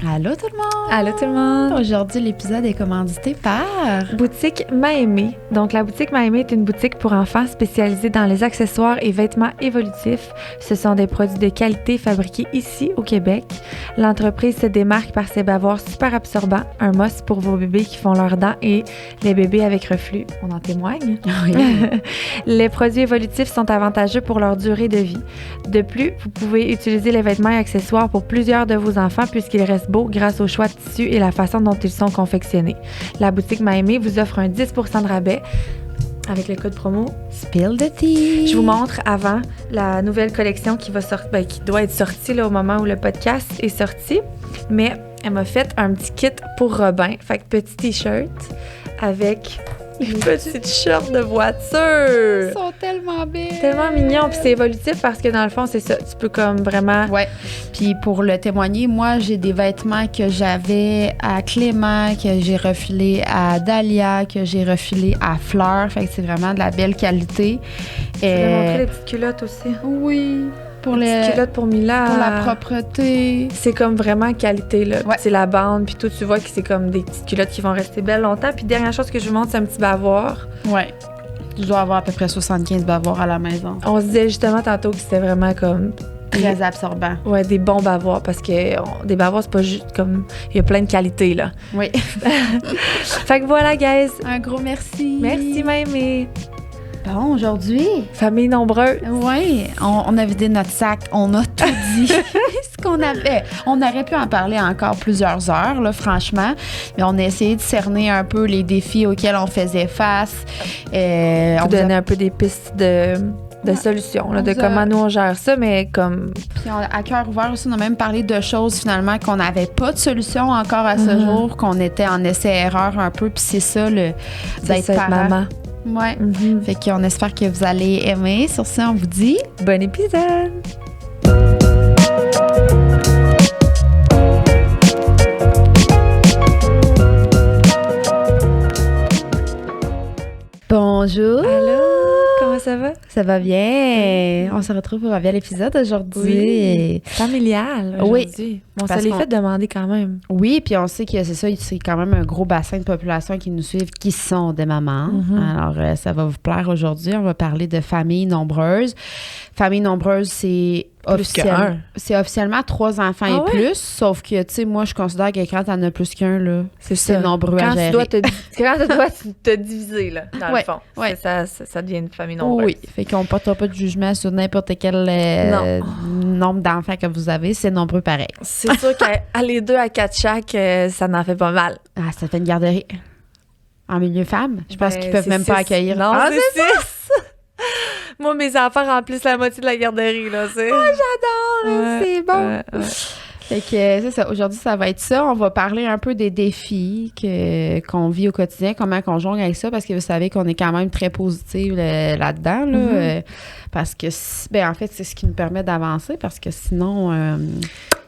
Allô tout le monde! Allô tout le monde! Aujourd'hui, l'épisode est commandité par... Boutique Maëmé. Donc, la boutique Maëmé est une boutique pour enfants spécialisée dans les accessoires et vêtements évolutifs. Ce sont des produits de qualité fabriqués ici au Québec. L'entreprise se démarque par ses bavoirs super absorbants, un must pour vos bébés qui font leurs dents et les bébés avec reflux. On en témoigne. Oui. Les produits évolutifs sont avantageux pour leur durée de vie. De plus, vous pouvez utiliser les vêtements et accessoires pour plusieurs de vos enfants puisqu'ils restent beaux grâce au choix de tissus et la façon dont ils sont confectionnés. La boutique Maëmé vous offre un 10% de rabais avec le code promo Spill the tea! Je vous montre avant la nouvelle collection qui va sortir, qui doit être sortie là, au moment où le podcast est sorti. Mais elle m'a fait un petit kit pour Robin. Fait que petit t-shirt avec une petite short de voiture. Ils sont tellement belles! Tellement mignon. Puis c'est évolutif parce que dans le fond, c'est ça. Tu peux comme vraiment... Ouais. Puis pour le témoigner, moi, j'ai des vêtements que j'avais à Clément, que j'ai refilé à Dahlia, que j'ai refilé à Fleur. Fait que c'est vraiment de la belle qualité. Je vais montrer les petites culottes aussi. Oui. Pour les petites culottes pour Mila. Pour la propreté. C'est comme vraiment qualité, là. Ouais. C'est la bande, puis tout, tu vois que c'est comme des petites culottes qui vont rester belles longtemps. Puis dernière chose que je vous montre, c'est un petit bavoir. Ouais. Je dois avoir à peu près 75 bavoirs à la maison. On se disait justement tantôt que c'était vraiment comme... Très absorbant. Ouais, des bons bavoirs, parce que des bavoirs, c'est pas juste comme... Il y a plein de qualités, là. Oui. Fait que voilà, guys. Un gros merci. Merci, Maëmé. Bon, aujourd'hui... Famille nombreuse. Oui, on a vidé notre sac, on a tout dit ce qu'on avait. On aurait pu en parler encore plusieurs heures, là, franchement, mais on a essayé de cerner un peu les défis auxquels on faisait face. On donnait un peu des pistes de solutions, là, de comment nous on gère ça, mais comme... Puis à cœur ouvert aussi, on a même parlé de choses finalement qu'on n'avait pas de solution encore à ce jour, qu'on était en essai-erreur un peu, puis c'est ça, d'être parent. Maman. Ouais. Fait qu'on espère que vous allez aimer. Sur ça, on vous dit... Bon épisode! Bonjour! Allô? Comment ça va? Ça va bien. On se retrouve pour un bel épisode aujourd'hui. Oui. Familial aujourd'hui. Oui. Bon, ça les fait demander quand même. Oui, puis on sait que c'est ça, c'est quand même un gros bassin de population qui nous suivent, qui sont des mamans. Alors, ça va vous plaire aujourd'hui. On va parler de famille nombreuse. Famille nombreuse, c'est officiellement 3 enfants et plus, sauf que, tu sais, moi, je considère que quand t'en as plus qu'un, là, c'est nombreux à gérer. Quand tu dois te diviser, là, dans le fond. Ouais. Ça devient une famille nombreuse. Oui, fait qu'on ne portera pas de jugement sur n'importe quel nombre d'enfants que vous avez. C'est nombreux pareil. C'est sûr qu'à les 2 à 4 chaque, ça n'en fait pas mal. Ah, ça fait une garderie. En milieu femme? Je pense qu'ils peuvent même pas accueillir. Non, c'est 6! Moi, mes enfants remplissent la moitié de la garderie, là, c'est... Oh, j'adore! C'est bon! Fait que c'est ça. Aujourd'hui, ça va être ça. On va parler un peu des défis qu'on vit au quotidien, comment on jongle avec ça, parce que vous savez qu'on est quand même très positive là-dedans, là, parce que, en fait, c'est ce qui nous permet d'avancer, parce que sinon...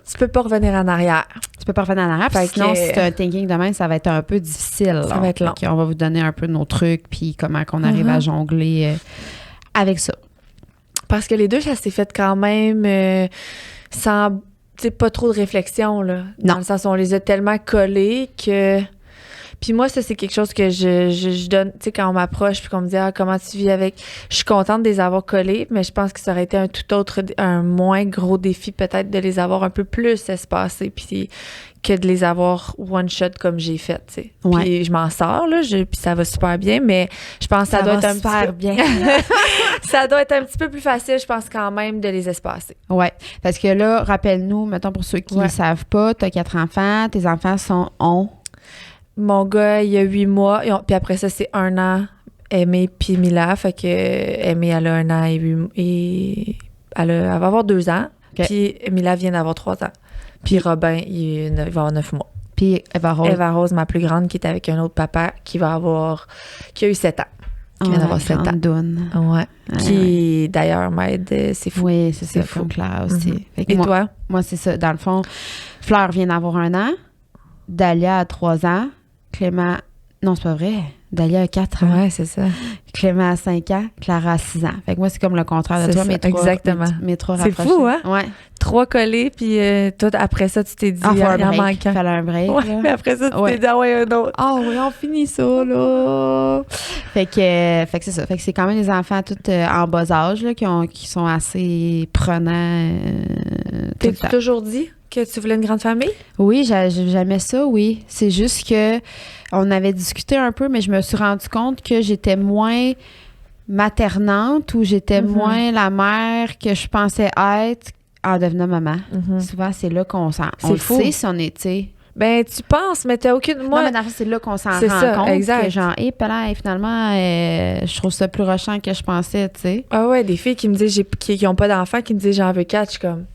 tu peux pas revenir en arrière. Tu peux pas revenir en arrière, parce que sinon, si tu as un thinking de même, ça va être un peu difficile. Ça va être long. On va vous donner un peu nos trucs, puis comment qu'on arrive à jongler avec ça. Parce que les deux, ça s'est fait quand même sans... Tu sais, pas trop de réflexion, là. Dans le sens où on les a tellement collés que... Puis moi, ça, c'est quelque chose que je donne... Tu sais, quand on m'approche puis qu'on me dit « Ah, comment tu vis avec... » Je suis contente de les avoir collés, mais je pense que ça aurait été un moins gros défi, peut-être, de les avoir un peu plus espacés puis que de les avoir one-shot comme j'ai fait, tu sais. Ouais. Puis je m'en sors, là, puis ça va super bien, mais je pense que ça doit être un super bien. Ça doit être un petit peu plus facile, je pense, quand même, de les espacer. Oui, parce que là, rappelle-nous, mettons, pour ceux qui ne savent pas, tu as 4 enfants, tes enfants sont Mon gars, il a 8 mois, puis après ça, c'est 1 an, Aimée puis Mila, fait que Aimée, elle a 1 an et elle va avoir 2 ans, puis Mila vient d'avoir 3 ans. Puis Robin, il va avoir 9 mois. Puis Eva Rose, ma plus grande, qui est avec un autre papa qui a eu 7 ans. Qui vient d'avoir 7 ans. Doune. Ouais. Qui, d'ailleurs, m'aide. C'est fou. Oui, c'est fou. Comme Claire aussi. Et toi? Moi, c'est ça. Dans le fond, Fleur vient d'avoir 1 an. Dahlia a 3 ans. Clément... Non, c'est pas vrai. Dahlia a 4 ans. Ouais, c'est ça. Clément a 5 ans. Clara a 6 ans. Fait que moi, c'est comme le contraire de toi, mais 3 exactement. Mais 3 c'est fou, hein? Ouais. 3 collés, puis toi, après ça, tu t'es dit, il en manquant. Il fallait un break. Ouais, mais après ça, tu t'es dit, ah ouais, un autre. Ah oui, on finit ça, là. Fait que c'est ça. Fait que c'est quand même des enfants tous en bas âge, là, qui sont assez prenants. T'es-tu toujours dit que tu voulais une grande famille? Oui, j'aimais ça, oui. C'est juste que on avait discuté un peu, mais je me suis rendu compte que j'étais moins maternante ou j'étais moins la mère que je pensais être en devenant maman. Souvent, c'est là qu'on s'en... On le sait si on est, tu sais... Ben, tu penses, mais t'as aucune... Non, mais dans le fond, c'est là qu'on s'en rend compte. Exact. Que genre, finalement, je trouve ça plus rushant que je pensais, tu sais. Ah ouais, des filles qui me disent, qui ont pas d'enfants, qui me disent, j'en veux 4, je suis comme...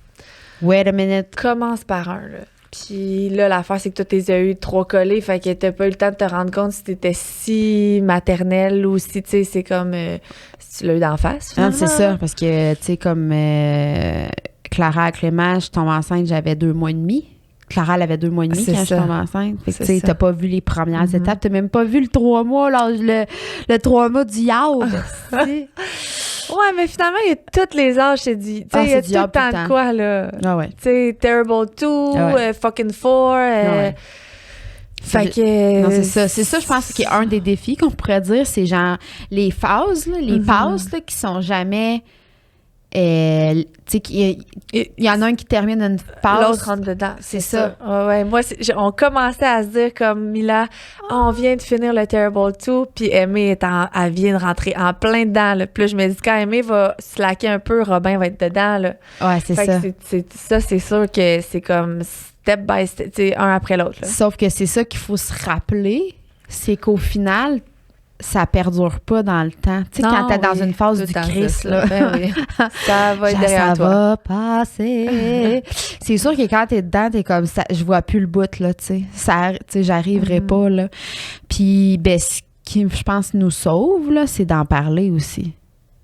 Wait a minute. Commence par un, là. Puis là, l'affaire, c'est que toi, t'es eu 3 collés, fait que t'as pas eu le temps de te rendre compte si t'étais si maternelle ou si, tu sais, c'est comme... si tu l'as eu d'en face, Non, c'est ça, parce que, tu sais, comme Clara, Clément, je tombe enceinte, j'avais 2 mois et demi. Clara, elle avait 2 mois et demi quand je tombe enceinte. Fait que, tu sais, t'as pas vu les premières étapes, t'as même pas vu le 3 mois, le 3 mois du yaourt. Ouais, mais finalement, il y a tous les âges, c'est dit. Tu sais, il y a tout le temps de quoi, là. Ah ouais. Tu sais, Terrible 2, Fucking 4. Fait que... Non, c'est ça. C'est ça, je pense, qui est un des défis qu'on pourrait dire. C'est genre les phases, là, les passes, là, qui sont jamais... tu sais, il y en a un qui termine une passe. L'autre rentre dedans. C'est ça. Ouais, moi, on commençait à se dire comme Mila, on vient de finir le Terrible 2, puis Aimée, elle vient de rentrer en plein dedans. Là. Puis là, je me dis, quand Aimée va slacker un peu, Robin va être dedans. Là. Ouais, c'est ça. Ça, c'est sûr que c'est comme step by step, un après l'autre. Là. Sauf que c'est ça qu'il faut se rappeler, c'est qu'au final, ça perdure pas dans le temps. Tu sais, quand t'es dans une phase du Christ, là. Ben oui. Ça va être derrière toi. Ça va passer. C'est sûr que quand t'es dedans, t'es comme ça, je vois plus le bout, là, tu sais. J'arriverai pas, là. Puis, ben, ce qui, je pense, nous sauve, là, c'est d'en parler aussi.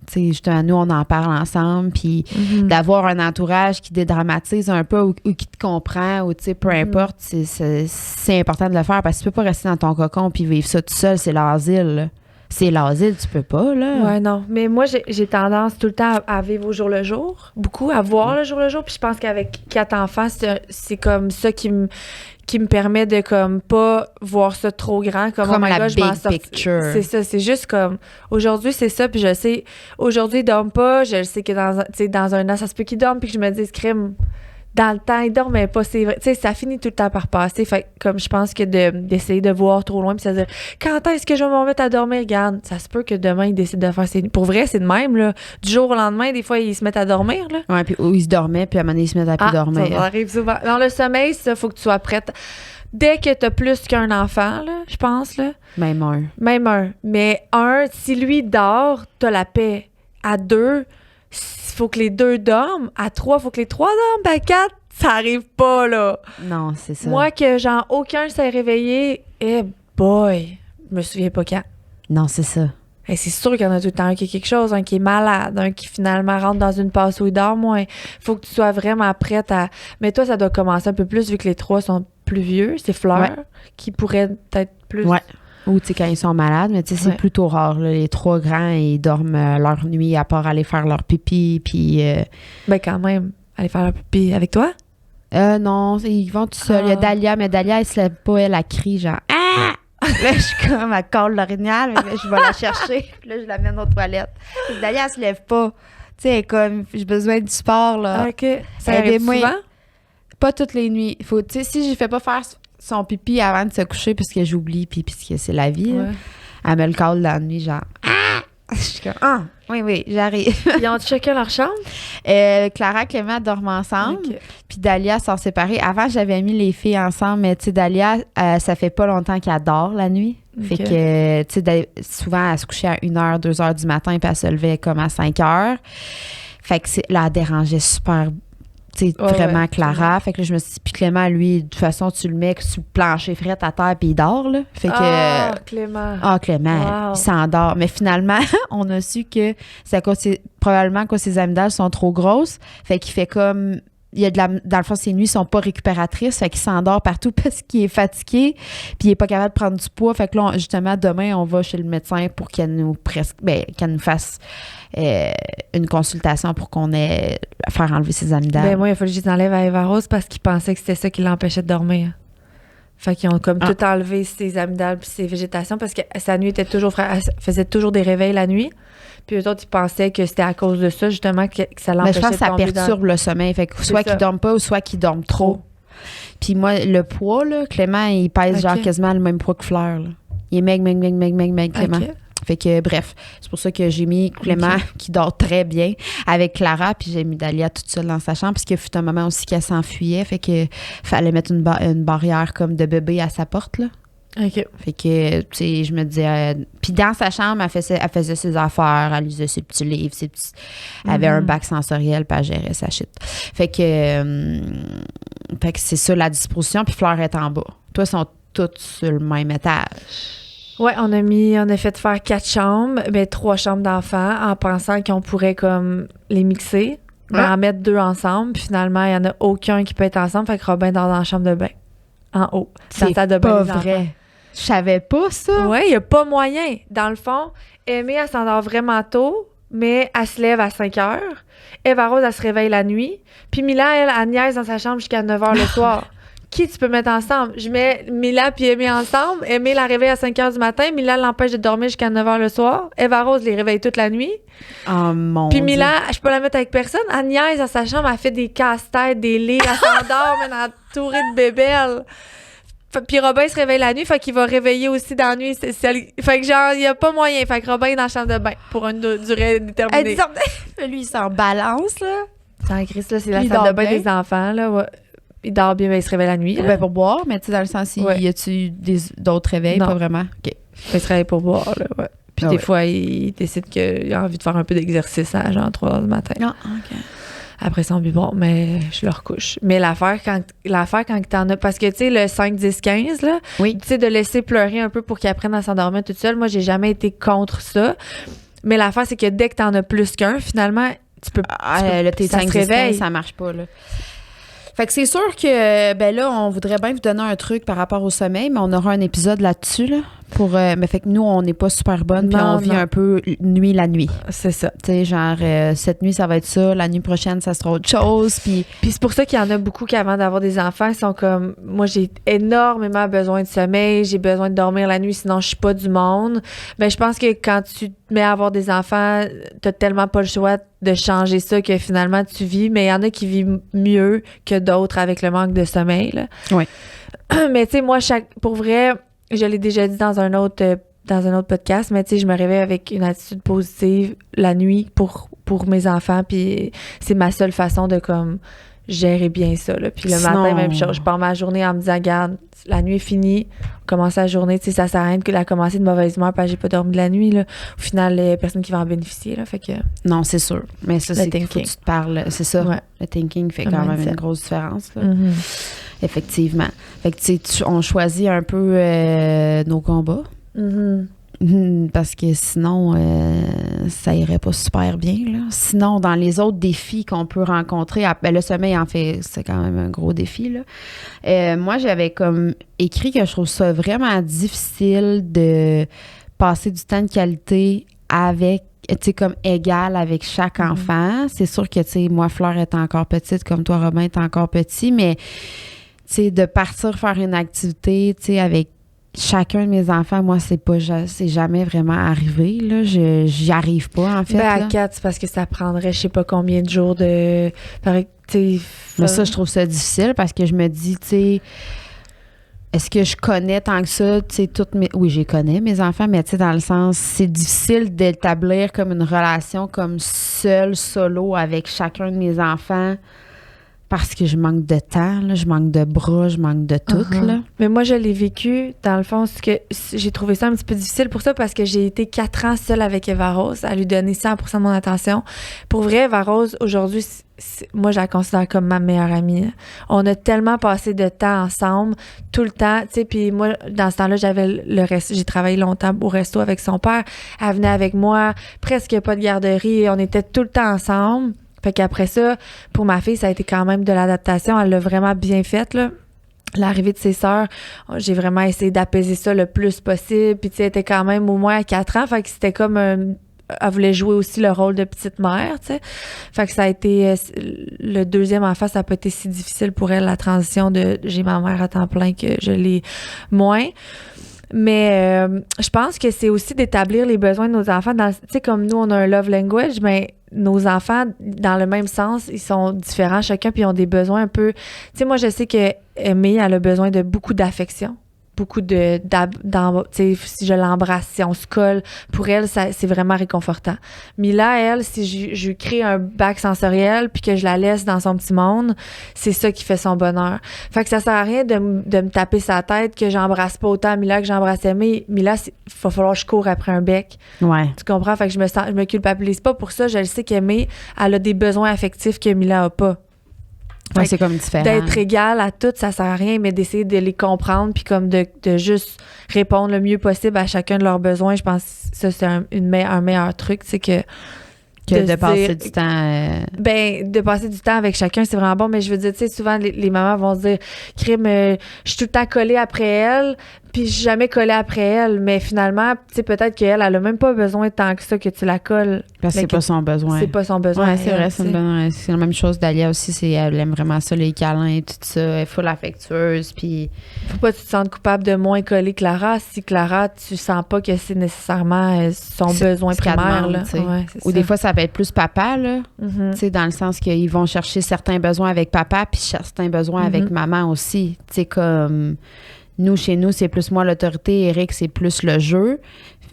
Tu sais, justement, nous, on en parle ensemble, puis d'avoir un entourage qui dédramatise un peu ou qui te comprend, ou tu sais, peu importe, c'est important de le faire parce que tu peux pas rester dans ton cocon puis vivre ça tout seul, c'est l'asile, là. C'est l'asile, tu peux pas, là. Ouais, non. Mais moi, j'ai tendance tout le temps à vivre au jour le jour, beaucoup, à voir le jour le jour, puis je pense qu'avec 4 enfants, c'est comme ça qui me permet de comme pas voir ça trop grand comme oh my God, je m'en sors. C'est ça, c'est juste comme aujourd'hui c'est ça, puis je sais aujourd'hui ils dorment pas, je sais que dans un an ça se peut qu'ils dorment, puis que je me dis crime dans le temps ils dormaient pas, c'est vrai, tu sais ça finit tout le temps par passer, fait comme je pense que d'essayer de voir trop loin puis se dire quand est-ce que je vais me remettre à dormir, regarde, ça se peut que demain ils décident de faire ses nuits. Pour vrai c'est de même là, du jour au lendemain des fois ils se mettent à dormir là. Ouais, puis où ils se dormaient puis à un moment donné ils se mettent à plus dormir. Ça arrive souvent. Dans le sommeil, ça faut que tu sois prête. Dès que t'as plus qu'un enfant, là, je pense, là. Même un. Mais si lui dort, t'as la paix. À 2, faut que les 2 dorment. À 3, faut que les 3 dorment. À 4, ça arrive pas, là. Non, c'est ça. Moi, que genre, aucun s'est réveillé, boy, je me souviens pas quand. Non, c'est ça. Et c'est sûr qu'il y en a tout le temps un qui a quelque chose, un qui est malade, un qui finalement rentre dans une passe où il dort moins. Faut que tu sois vraiment prête à... Mais toi, ça doit commencer un peu plus vu que les 3 sont plus vieux. C'est Fleur qui pourrait être plus... Ouais. Ou, tu sais, quand ils sont malades, mais tu sais, c'est plutôt rare. Là. Les 3 grands, ils dorment leur nuit à part aller faire leur pipi, puis... Ben quand même, aller faire leur pipi avec toi? Non, ils vont tout seuls. Il y a Dahlia, mais Dahlia, elle se lève pas, elle crie genre « Ah! » Là, je suis comme, elle colle l'orignal, mais je vais la chercher. Puis là, je l'amène aux toilettes. Puis Dahlia, elle se lève pas. Tu sais, elle est comme, j'ai besoin du sport, là. OK. Ça arrive souvent? Pas toutes les nuits. Faut, tu sais, si je fais pas faire son pipi avant de se coucher, parce que j'oublie, puis puisque c'est la vie, là, elle me le colle dans la nuit, genre, ah! Je suis comme, oui, j'arrive. Ils ont chacun leur chambre? Clara et Clément dorment ensemble. Okay. Puis Dahlia sont séparés. Avant, j'avais mis les filles ensemble, mais tu sais, Dahlia, ça fait pas longtemps qu'elle dort la nuit. Okay. Fait que, tu sais, souvent, elle se couchait à 1h, 2h du matin, puis elle se levait comme à 5h. Fait que là, elle dérangeait super, tu sais, vraiment Clara. Fait que là, je me suis dit, puis Clément, lui, de toute façon, tu le mets sur le plancher frais à terre, puis il dort, là. Fait que. Clément. Clément, il s'endort. Mais finalement, on a su que c'est probablement que ses amygdales sont trop grosses. Fait qu'il fait comme. dans le fond, ses nuits sont pas récupératrices, fait qu'il s'endort partout parce qu'il est fatigué, puis il est pas capable de prendre du poids. Fait que là, justement, demain, on va chez le médecin pour qu'elle nous fasse une consultation pour qu'on ait à faire enlever ses amygdales. Ben moi, il a fallu que je les enlève à Eva Rose parce qu'il pensait que c'était ça qui l'empêchait de dormir. Fait qu'ils ont comme tout enlevé ses amygdales puis ses végétations parce que sa nuit était toujours elle faisait toujours des réveils la nuit. Puis eux autres, ils pensaient que c'était à cause de ça, justement, que ça l'empêchait de tomber. Mais je pense que ça perturbe le sommeil. Fait que soit qu'ils dorment pas ou soit qu'ils dorment trop. Puis moi, le poids, là, Clément, il pèse genre quasiment le même poids que Fleur. Là. Il est meg, Clément. Okay. Fait que, bref, c'est pour ça que j'ai mis Clément qui dort très bien avec Clara, puis j'ai mis Dalia toute seule dans sa chambre, parce qu'il fut un moment aussi qu'elle s'enfuyait, fait que fallait mettre une barrière comme de bébé à sa porte, là. OK. Fait que, tu sais, je me disais... puis dans sa chambre, elle faisait ses affaires, elle lisait ses petits livres, elle avait un bac sensoriel, puis elle gérait sa shit. Fait que c'est ça, la disposition, puis Fleur est en bas. Toi, ils sont toutes sur le même étage. Ouais, on a fait faire 4 chambres, 3 chambres d'enfants, en pensant qu'on pourrait comme les mixer, en mettre 2 ensemble, puis finalement, il n'y en a aucun qui peut être ensemble, fait que Robin dort dans la chambre de bain, en haut. C'est pas vrai. Je savais pas ça. Ouais, il n'y a pas moyen. Dans le fond, Aimée, elle s'endort vraiment tôt, mais elle se lève à 5 heures. Eva Rose, elle se réveille la nuit. Puis Mila, elle niaise dans sa chambre jusqu'à 9 heures le soir. Qui tu peux mettre ensemble? Je mets Mila puis Aimée ensemble. Aimée la réveille à 5 heures du matin. Mila l'empêche de dormir jusqu'à 9 heures le soir. Eva Rose les réveille toute la nuit. Oh mon Puis Mila, Dieu. je peux la mettre avec personne. Elle niaise dans sa chambre. Elle fait des casse-têtes, des lits. Elle s'endort, mais entourée de bébelles. Puis Robin se réveille la nuit, fait qu'il va réveiller aussi dans la nuit. Fait que genre, il n'y a pas moyen. Fait que Robin est dans la chambre de bain pour une durée déterminée. Lui, il s'en balance, là. Sans Christ, là, c'est la salle de bain des enfants, là. Ouais. Il dort bien, mais il se réveille la nuit. Ben pour boire, mais tu sais, dans le sens, y a-tu d'autres réveils? Non. Pas vraiment? OK. Il se réveille pour boire, là, ouais. Puis des fois, il décide qu'il a envie de faire un peu d'exercice à genre 3 heures du matin. Ah, OK. Après son biberon, mais je le recouche. Mais l'affaire quand t'en as... Parce que, tu sais, le 5, 10, 15, là, oui. Tu sais, de laisser pleurer un peu pour qu'il apprenne à s'endormir toute seule, moi, j'ai jamais été contre ça. Mais l'affaire, c'est que dès que t'en as plus qu'un, finalement, tu peux... là, tes 5, 10, 15, ça marche pas, là. Fait que c'est sûr que, ben là, on voudrait bien vous donner un truc par rapport au sommeil, mais on aura un épisode là-dessus, là. Mais fait que nous, on n'est pas super bonne, puis on vit un peu nuit la nuit. C'est ça. Tu sais, genre, cette nuit, ça va être ça, la nuit prochaine, ça sera autre chose, puis c'est pour ça qu'il y en a beaucoup qui, avant d'avoir des enfants, sont comme, moi, j'ai énormément besoin de sommeil, j'ai besoin de dormir la nuit, sinon je suis pas du monde. Ben, je pense que quand tu te mets à avoir des enfants, t'as tellement pas le choix de changer ça que finalement tu vis, mais il y en a qui vivent mieux que d'autres avec le manque de sommeil, là. Oui. Mais tu sais, moi, pour vrai, je l'ai déjà dit dans un autre podcast, mais tu sais, je me réveille avec une attitude positive la nuit pour mes enfants, puis c'est ma seule façon de comme gérer bien ça, là. Puis le matin, même chose, je pars ma journée en me disant, regarde, la nuit est finie, on commence la journée, tu sais, ça sert à rien que la commencer de mauvaise humeur parce que j'ai pas dormi de la nuit, là. Au final, il y a personne qui va en bénéficier, là, fait que... Non, c'est sûr. Mais ça, c'est qu'il faut que tu te parles, c'est ça. Ouais. Le thinking fait quand même une grosse différence, là. Mm-hmm. Effectivement. Fait que, tu sais, on choisit un peu nos combats. Parce que sinon, ça irait pas super bien, là. Sinon, dans les autres défis qu'on peut rencontrer, le sommeil, en fait, c'est quand même un gros défi, là. Moi, j'avais comme écrit que je trouve ça vraiment difficile de passer du temps de qualité avec, tu sais, comme égal avec chaque enfant. C'est sûr que, tu sais, moi, Fleur est encore petite, comme toi, Robin est encore petit, mais, tu sais, de partir faire une activité, tu sais, avec chacun de mes enfants, moi, c'est jamais vraiment arrivé, là. J'y arrive pas, en fait. Ben, à 4, c'est parce que ça prendrait je sais pas combien de jours de... Mais ça, je trouve ça difficile parce que je me dis, tu sais, est-ce que je connais tant que ça, tu sais, oui, je connais, mes enfants, mais tu sais, dans le sens, c'est difficile d'établir comme une relation comme seule, solo, avec chacun de mes enfants. Parce que je manque de temps, là, je manque de bras, je manque de tout, là. Mais moi, je l'ai vécu, dans le fond, j'ai trouvé ça un petit peu difficile pour ça parce que j'ai été 4 ans seule avec Eva Rose, à lui donner 100% de mon attention. Pour vrai, Eva Rose, aujourd'hui, moi, je la considère comme ma meilleure amie. On a tellement passé de temps ensemble, tout le temps, tu sais, puis moi, dans ce temps-là, j'ai travaillé longtemps au resto avec son père. Elle venait avec moi, presque pas de garderie, on était tout le temps ensemble. Fait qu'après ça, pour ma fille, ça a été quand même de l'adaptation. Elle l'a vraiment bien faite, là. L'arrivée de ses sœurs, j'ai vraiment essayé d'apaiser ça le plus possible. Puis, tu sais, elle était quand même au moins à 4 ans. Fait que c'était comme elle voulait jouer aussi le rôle de petite mère, tu sais. Fait que ça a été... le deuxième enfant, ça n'a pas été si difficile pour elle, la transition de j'ai ma mère à temps plein que je l'ai moins. Mais je pense que c'est aussi d'établir les besoins de nos enfants. Tu sais, comme nous, on a un love language, mais nos enfants, dans le même sens, ils sont différents chacun, puis ils ont des besoins un peu... Tu sais, moi, je sais que Aimée, elle a besoin de beaucoup d'affection. Beaucoup tu sais, si je l'embrasse, si on se colle, pour elle, c'est vraiment réconfortant. Mila, elle, si je lui crée un bac sensoriel puis que je la laisse dans son petit monde, c'est ça qui fait son bonheur. Fait que ça sert à rien de me taper sa tête que j'embrasse pas autant Mila que j'embrasse Aimée. Mila, il va falloir que je cours après un bec. Ouais. Tu comprends? Fait que je me culpabilise pas pour ça. Je le sais qu'Aimée, elle a des besoins affectifs que Mila a pas. Ouais, c'est comme différent. D'être égal à toutes, ça sert à rien, mais d'essayer de les comprendre puis comme de juste répondre le mieux possible à chacun de leurs besoins. Je pense que ça, c'est un meilleur truc, c'est que de passer du temps... de passer du temps avec chacun, c'est vraiment bon, mais je veux dire, tu sais, souvent, les mamans vont se dire « Crime, je suis tout le temps collée après elle, puis je suis jamais collée après elle. » Mais finalement, tu sais, peut-être qu'elle, elle a même pas besoin tant que ça que tu la colles. Parce que c'est pas son besoin. C'est pas son besoin. Ouais, c'est vrai, c'est la même chose d'Alia aussi, elle aime vraiment ça, les câlins et tout ça, elle est full affectueuse, puis... Faut pas que tu te sentes coupable de moins coller Clara. Si Clara, tu sens pas que c'est nécessairement son besoin primaire, là. Ouais, ou des fois, ça peut être plus papa, là, tu sais, dans le sens qu'ils vont chercher certains besoins avec papa, puis certains besoins avec maman aussi. Tu sais, comme... Nous, chez nous, c'est plus moi l'autorité. Eric, c'est plus le jeu.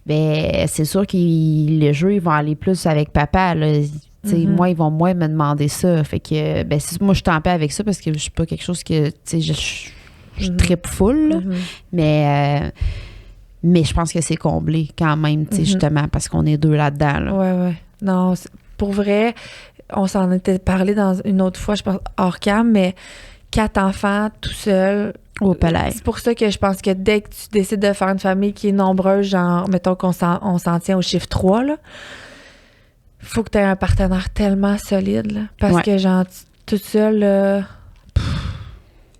Ben, c'est sûr que le jeu, ils vont aller plus avec papa. Là. Moi, ils vont moins me demander ça. Fait que, ben, moi, je suis en paix avec ça parce que je suis pas quelque chose que, tu sais, je trippe full. Mais je pense que c'est comblé quand même, tu sais, justement, parce qu'on est deux là-dedans. Là. Ouais. Non, pour vrai, on s'en était parlé dans une autre fois, je pense, hors cam, mais 4 enfants tout seul. Au palais. C'est pour ça que je pense que dès que tu décides de faire une famille qui est nombreuse, genre, mettons qu'on s'en tient au chiffre 3, là, faut que tu aies un partenaire tellement solide, là, parce que, genre, tout seul, tu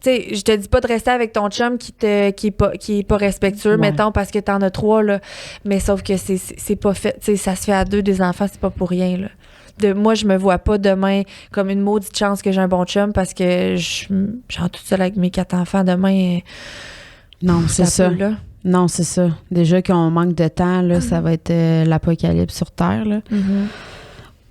sais, je te dis pas de rester avec ton chum qui est pas respectueux, mettons, parce que t'en as 3, là, mais sauf que c'est pas fait, tu sais, ça se fait à 2 des enfants, c'est pas pour rien, là. Moi, je me vois pas demain comme une maudite chance que j'ai un bon chum parce que genre toute seule avec mes 4 enfants demain. Non, c'est ça. Non, c'est ça. Déjà qu'on manque de temps, là, ça va être l'apocalypse sur Terre, là.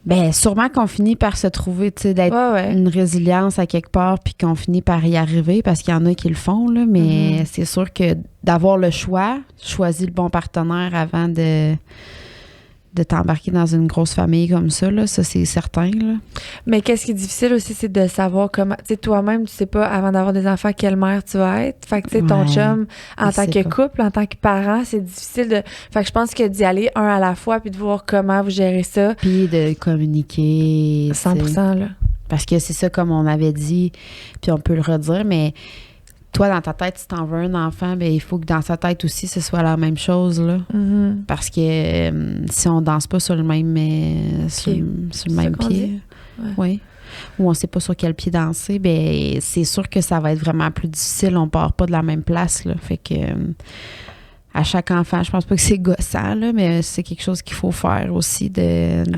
Ben, sûrement qu'on finit par se trouver, tu sais, d'être une résilience à quelque part puis qu'on finit par y arriver parce qu'il y en a qui le font, là, mais c'est sûr que d'avoir le choix, choisir le bon partenaire avant de t'embarquer dans une grosse famille comme ça, là, ça, c'est certain, là. Mais qu'est-ce qui est difficile aussi, c'est de savoir comment... Tu sais, toi-même, tu sais pas, avant d'avoir des enfants, quelle mère tu vas être. Fait que, tu sais, ton chum, en tant que couple, en tant que parent, c'est difficile de... Fait que je pense que d'y aller un à la fois puis de voir comment vous gérez ça. Puis de communiquer. 100%, là. Parce que c'est ça, comme on avait dit, puis on peut le redire, mais... Toi, dans ta tête, si t'en veux un enfant, ben il faut que dans sa tête aussi, ce soit la même chose, là. Parce que si on danse pas sur le même, sur le même pied, ou on sait pas sur quel pied danser, ben c'est sûr que ça va être vraiment plus difficile. On part pas de la même place, là. Fait que à chaque enfant, je pense pas que c'est gossant, là, mais c'est quelque chose qu'il faut faire aussi.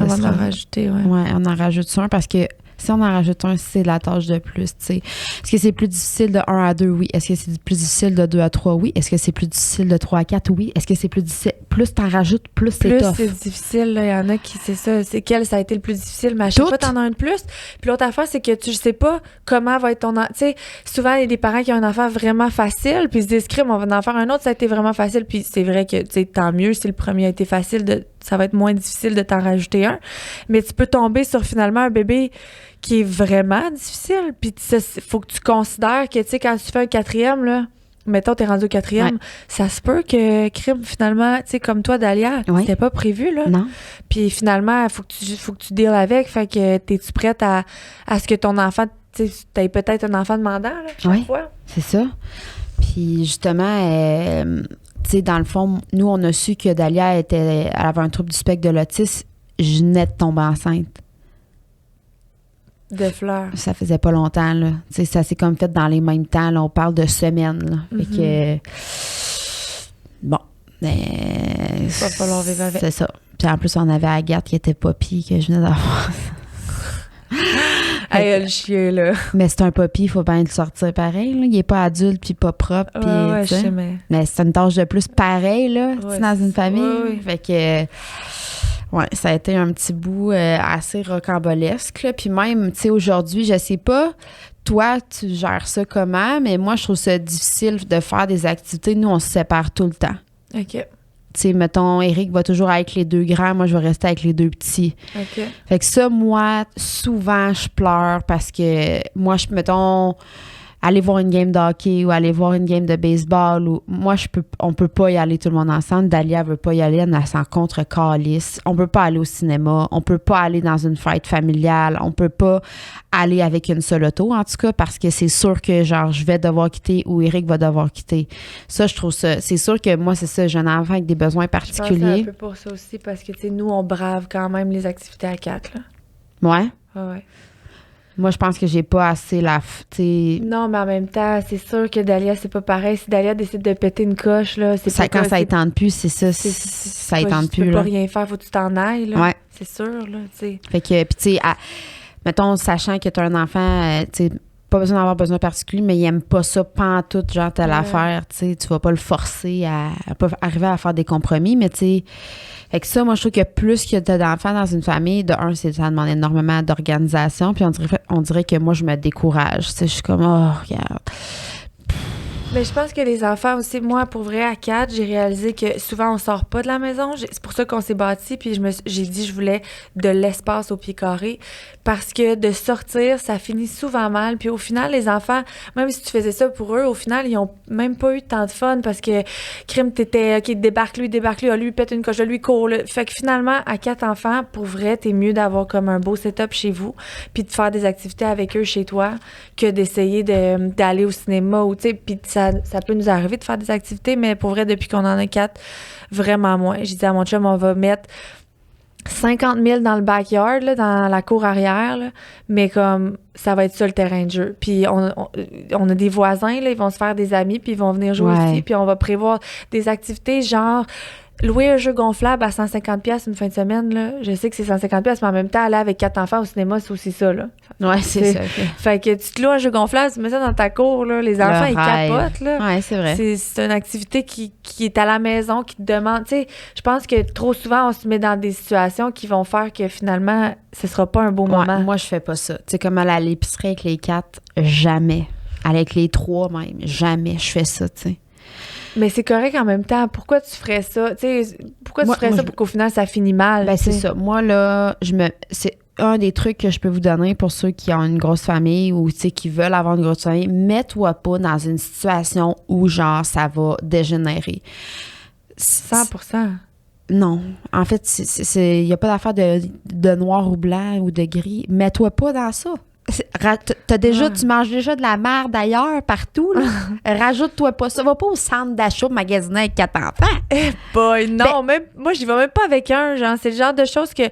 Avant d'en rajouter, on en rajoute un parce que si on en rajoute un, c'est la tâche de plus, tu sais. Est-ce que c'est plus difficile de 1 à 2? Oui. Est-ce que c'est plus difficile de 2 à 3? Oui. Est-ce que c'est plus difficile de 3 à 4? Oui. Est-ce que c'est plus difficile? Plus t'en rajoutes, plus c'est tough. Plus c'est difficile, là. Il y en a qui, c'est ça. C'est quel ça a été le plus difficile, mais à chaque fois, t'en as un de plus. Puis l'autre affaire, c'est que tu sais pas comment va être ton enfant. Tu sais, souvent, il y a des parents qui ont un enfant vraiment facile, puis ils se disent, crime, on va en faire un autre, ça a été vraiment facile. Puis c'est vrai que, tu sais, tant mieux si le premier a été facile, ça va être moins difficile de t'en rajouter un. Mais tu peux tomber sur finalement un bébé qui est vraiment difficile. Puis il faut que tu considères que, tu sais, quand tu fais un 4e, là, mettons, t'es rendu au 4e, ça se peut que crime, finalement, tu sais, comme toi, Dalia, c'était pas prévu, là. Non. Puis finalement, faut que tu deals avec. Fait que t'es-tu prête à ce que ton enfant, tu sais, t'aies peut-être un enfant demandant, là, chaque fois? C'est ça. Puis justement, tu sais, dans le fond, nous, on a su que Dalia elle avait un trouble du spectre de l'autisme. Je venais de tomber enceinte. De fleurs. Ça faisait pas longtemps, là. Tu sais, ça s'est comme fait dans les mêmes temps, là. On parle de semaines, là. Fait que... Bon. Il va falloir vivre avec. C'est ça. Puis en plus, on avait Agathe qui était poppy, que je venais d'avoir. Hey, le chien, là. Mais c'est un poppy, il faut bien le sortir pareil, là. Il est pas adulte, puis pas propre. Puis, Ouais, je sais, mais c'est une tâche de plus pareil, là, tu sais, dans une famille. Ouais. Fait que... Ouais, ça a été un petit bout assez rocambolesque, là. Puis même, tu sais, aujourd'hui, je sais pas, toi, tu gères ça comment, mais moi, je trouve ça difficile de faire des activités. Nous, on se sépare tout le temps. OK. Tu sais, mettons, Eric va toujours avec les 2 grands, moi, je vais rester avec les 2 petits. OK. Fait que ça, moi, souvent, je pleure parce que moi, mettons, aller voir une game de hockey ou aller voir une game de baseball, ou moi, on peut pas y aller tout le monde ensemble. Dalia veut pas y aller, elle s'en contre calisse. On peut pas aller au cinéma, on peut pas aller dans une fête familiale, on peut pas aller avec une seule auto, en tout cas, parce que c'est sûr que, genre, je vais devoir quitter ou Eric va devoir quitter. Ça, je trouve ça... C'est sûr que moi, c'est ça, j'ai un enfant avec des besoins particuliers. Je pense un peu pour ça aussi, parce que, tu sais, nous, on brave quand même les activités à 4, là. Ouais? Ouais. Moi, je pense que j'ai pas assez Non, mais en même temps, c'est sûr que Dalia, c'est pas pareil. Si Dalia décide de péter une coche, là, c'est ça, pas... Quand ça ne tente plus, c'est ça. Ça ne tente plus, Tu peux là. pas rien faire, faut que tu t'en ailles, là. Ouais. C'est sûr, là, tu sais. Fait que, puis tu sais, mettons, sachant que tu as un enfant, tu sais, pas besoin d'avoir besoin particulier, mais il aime pas ça pantoute, genre, telle affaire, tu sais, tu vas pas le forcer à pas arriver à faire des compromis, mais tu sais, fait que ça, moi, je trouve que plus que t'as d'enfants dans une famille, de un, ça demande énormément d'organisation, puis on dirait que moi, je me décourage, tu sais, je suis comme, oh, regarde. Mais je pense que les enfants aussi, moi, pour vrai, à 4, j'ai réalisé que souvent, on sort pas de la maison. C'est pour ça qu'on s'est bâti, puis j'ai dit je voulais de l'espace au pied carré, parce que de sortir, ça finit souvent mal. Puis au final, les enfants, même si tu faisais ça pour eux, au final, ils ont même pas eu tant de fun, parce que, crime, t'étais, OK, débarque lui, lui pète une coche, lui court. Là. Fait que finalement, à 4 enfants, pour vrai, t'es mieux d'avoir comme un beau setup chez vous, puis de faire des activités avec eux chez toi, que d'essayer d'aller au cinéma, ou tu sais, puis ça peut nous arriver de faire des activités, mais pour vrai, depuis qu'on en a 4, vraiment moins. J'ai dit à mon chum, on va mettre 50 000 dans le backyard, là, dans la cour arrière, là, mais comme ça va être ça le terrain de jeu. Puis on a des voisins, là, ils vont se faire des amis, puis ils vont venir jouer ici, puis on va prévoir des activités genre louer un jeu gonflable à 150$ une fin de semaine, là. Je sais que c'est 150$, mais en même temps, aller avec 4 enfants au cinéma, c'est aussi ça, là. Ouais, c'est ça. Fait que tu te loues un jeu gonflable, tu mets ça dans ta cour, là. Les enfants, ils capotent, là. Ouais, c'est vrai. C'est une activité qui est à la maison, qui te demande... Tu sais, je pense que trop souvent, on se met dans des situations qui vont faire que finalement, ce sera pas un beau moment. Moi, je fais pas ça. Tu sais, comme aller à l'épicerie avec les 4, jamais. Aller avec les 3 même, jamais je fais ça, tu sais. Mais c'est correct en même temps. Pourquoi tu ferais ça? Tu sais, pourquoi tu ferais ça pour qu'au final, ça finit mal? Ben, c'est ça. Moi, là, c'est un des trucs que je peux vous donner pour ceux qui ont une grosse famille ou, tu sais, qui veulent avoir une grosse famille. Mets-toi pas dans une situation où, genre, ça va dégénérer. 100%. Non. En fait, il n'y a pas d'affaire de noir ou blanc ou de gris. Mets-toi pas dans ça. Tu manges déjà de la merde ailleurs, partout, là. Rajoute-toi pas ça. Va pas au centre d'achat magasiner avec 4 enfants. Boy, non, même moi, j'y vais même pas avec un, genre. C'est le genre de choses que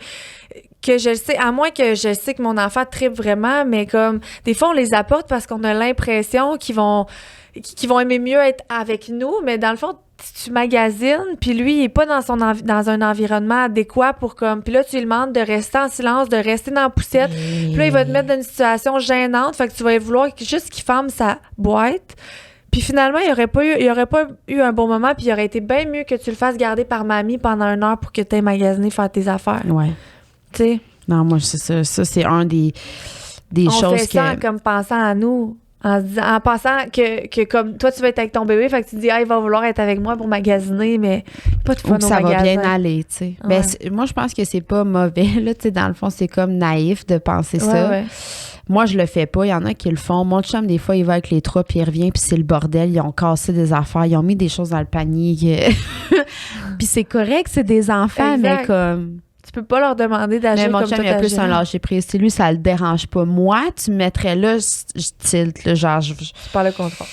je sais, à moins que je sais que mon enfant tripe vraiment, mais comme, des fois, on les apporte parce qu'on a l'impression qu'ils vont aimer mieux être avec nous, mais dans le fond, tu magasines, puis lui, il est pas dans un environnement adéquat pour comme... Puis là, tu lui demandes de rester en silence, de rester dans la poussette. Puis là, il va te mettre dans une situation gênante, fait que tu vas vouloir juste qu'il ferme sa boîte. Puis finalement, il aurait pas eu un bon moment, puis il aurait été bien mieux que tu le fasses garder par mamie pendant 1 heure pour que tu aies magasiné, faire tes affaires. Ouais. Tu sais? Non, moi, c'est ça. Ça, c'est un des choses On fait ça comme pensant à nous. En pensant que comme toi, tu vas être avec ton bébé, fait que tu te dis, il va vouloir être avec moi pour magasiner, mais pas de fun au magasin. Ça va bien aller, tu sais. Ouais. Ben, moi, je pense que c'est pas mauvais, là, tu sais, dans le fond, c'est comme naïf de penser ça. Ouais. Moi, je le fais pas. Il y en a qui le font. Mon chum, des fois, il va avec les 3, puis il revient, puis c'est le bordel. Ils ont cassé des affaires. Ils ont mis des choses dans le panier. Puis c'est correct, c'est des enfants, exact. mais comme... Tu peux pas leur demander d'agir comme toi. Mais mon chum, il a plus un lâcher prise. Si lui, ça le dérange pas. Moi, tu me mettrais là, je tilte, là, genre... Tu parles le contraire.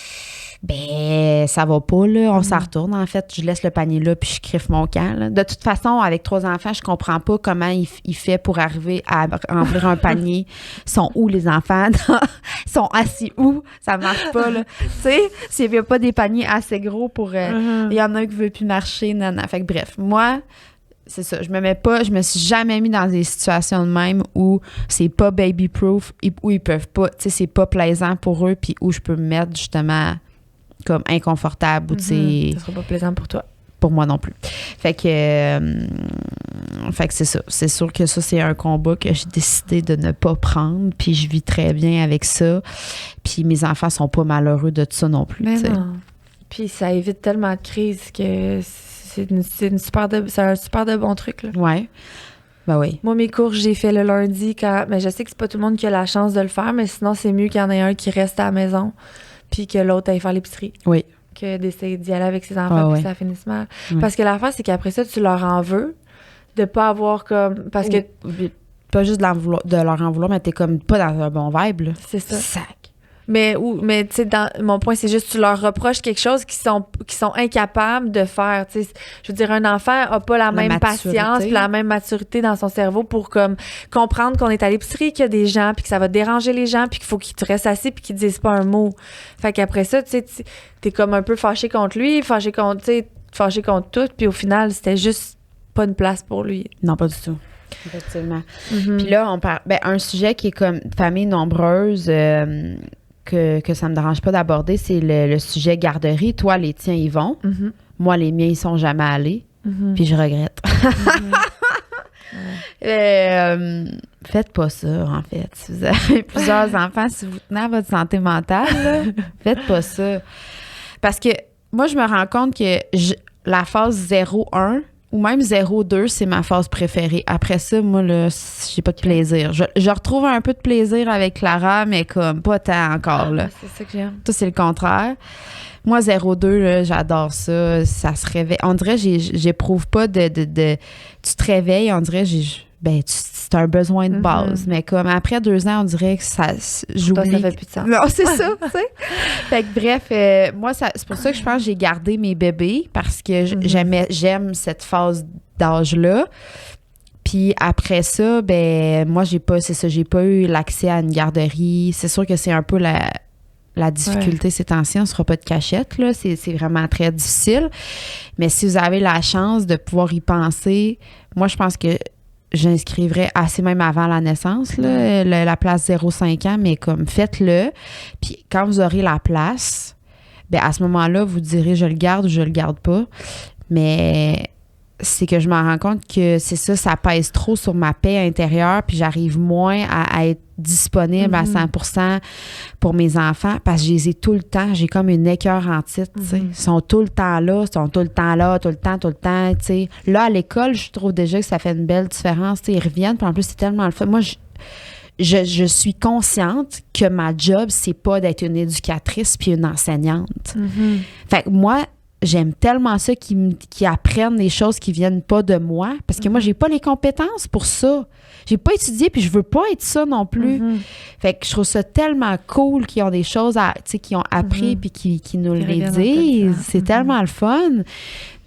Ben, ben ça va pas, là. On s'en retourne, en fait. Je laisse le panier là, puis je criffe mon camp, là. De toute façon, avec 3 enfants, je comprends pas comment il fait pour arriver à remplir un panier. Ils sont où, les enfants? Ils sont assis où? Ça marche pas, là. Tu sais, s'il y a pas des paniers assez gros pour... il y en a un qui veut plus marcher, non. Fait que bref, moi... C'est ça, je me suis jamais mis dans des situations de même où c'est pas baby-proof, où ils peuvent pas, tu sais, c'est pas plaisant pour eux, puis où je peux me mettre justement comme inconfortable, ou tu sais... Ça sera pas plaisant pour toi. Pour moi non plus. Fait que c'est ça. C'est sûr que ça, c'est un combat que j'ai décidé de ne pas prendre, puis je vis très bien avec ça. Puis mes enfants sont pas malheureux de ça non plus, Mais non. Puis ça évite tellement de crises que... C'est un super de bon truc, là. Ouais. Ben oui. Moi, mes cours, j'ai fait le lundi mais je sais que c'est pas tout le monde qui a la chance de le faire, mais sinon, c'est mieux qu'il y en ait un qui reste à la maison puis que l'autre aille faire l'épicerie. Oui. Que d'essayer d'y aller avec ses enfants puis que ça finisse mal. Oui. Parce que l'affaire, c'est qu'après ça, tu leur en veux de pas avoir comme... Parce que... Pas juste de leur en vouloir, mais t'es comme pas dans un bon vibe, là. C'est ça. Sac. Mais tu sais, mon point, c'est juste tu leur reproches quelque chose qu'ils sont incapables de faire. Tu sais, je veux dire, un enfant a pas la même patience, la même maturité dans son cerveau pour comme comprendre qu'on est à l'épicerie, qu'il y a des gens, puis que ça va déranger les gens, puis qu'il faut qu'ils te restent assis, puis qu'ils te disent pas un mot. Fait qu'après ça, tu sais, t'es comme un peu fâché contre lui, fâché contre tout, puis au final, c'était juste pas une place pour lui. Non, pas du tout. Effectivement. Puis là, on parle. Un sujet qui est comme famille nombreuse. Que ça me dérange pas d'aborder, c'est le sujet garderie. Toi, les tiens, ils vont. Moi, les miens, ils sont jamais allés. Puis je regrette. Faites pas ça, en fait. Si vous avez plusieurs enfants, si vous tenez à votre santé mentale, là, faites pas ça. Parce que moi, je me rends compte que la phase 0-1 ou même 0-2, c'est ma phase préférée. Après ça, moi, là, j'ai pas de plaisir. Je retrouve un peu de plaisir avec Clara, mais comme pas tant encore, là. C'est ça que j'aime. Toi, c'est le contraire. Moi, 0-2, là, j'adore ça. Ça se réveille. On dirait, j'éprouve pas de... Tu te réveilles, on dirait, c'est un besoin de base. Mais comme après 2 ans, on dirait que j'oublie. Ça fait plus de sens. Non, c'est ça, tu sais. Fait que bref, moi, c'est pour ça que je pense que j'ai gardé mes bébés parce que j'aime cette phase d'âge-là. Puis après ça, moi, j'ai pas eu l'accès à une garderie. C'est sûr que c'est un peu la difficulté ces temps-ci. On ne sera pas de cachette, là. C'est vraiment très difficile. Mais si vous avez la chance de pouvoir y penser, moi, je pense que j'inscrivrais assez même avant la naissance, là, la place 0-5 ans, mais comme faites-le. Puis quand vous aurez la place, à ce moment-là, vous direz je le garde ou je le garde pas. Mais c'est que je me rends compte que c'est ça pèse trop sur ma paix intérieure, puis j'arrive moins à être disponible à 100% pour mes enfants parce que je les ai tout le temps. J'ai comme une écœurantite, tu sais. Ils sont tout le temps là, tout le temps, tu sais. Là, à l'école, je trouve déjà que ça fait une belle différence, tu sais. Ils reviennent, puis en plus, c'est tellement le fun. Moi, je suis consciente que ma job, c'est pas d'être une éducatrice puis une enseignante. Fait que moi, j'aime tellement ça qu'ils apprennent des choses qui viennent pas de moi parce que moi, j'ai pas les compétences pour ça. J'ai pas étudié puis je veux pas être ça non plus. Fait que je trouve ça tellement cool qu'ils ont des choses qu'ils ont appris puis qui nous les disent. C'est tellement le fun.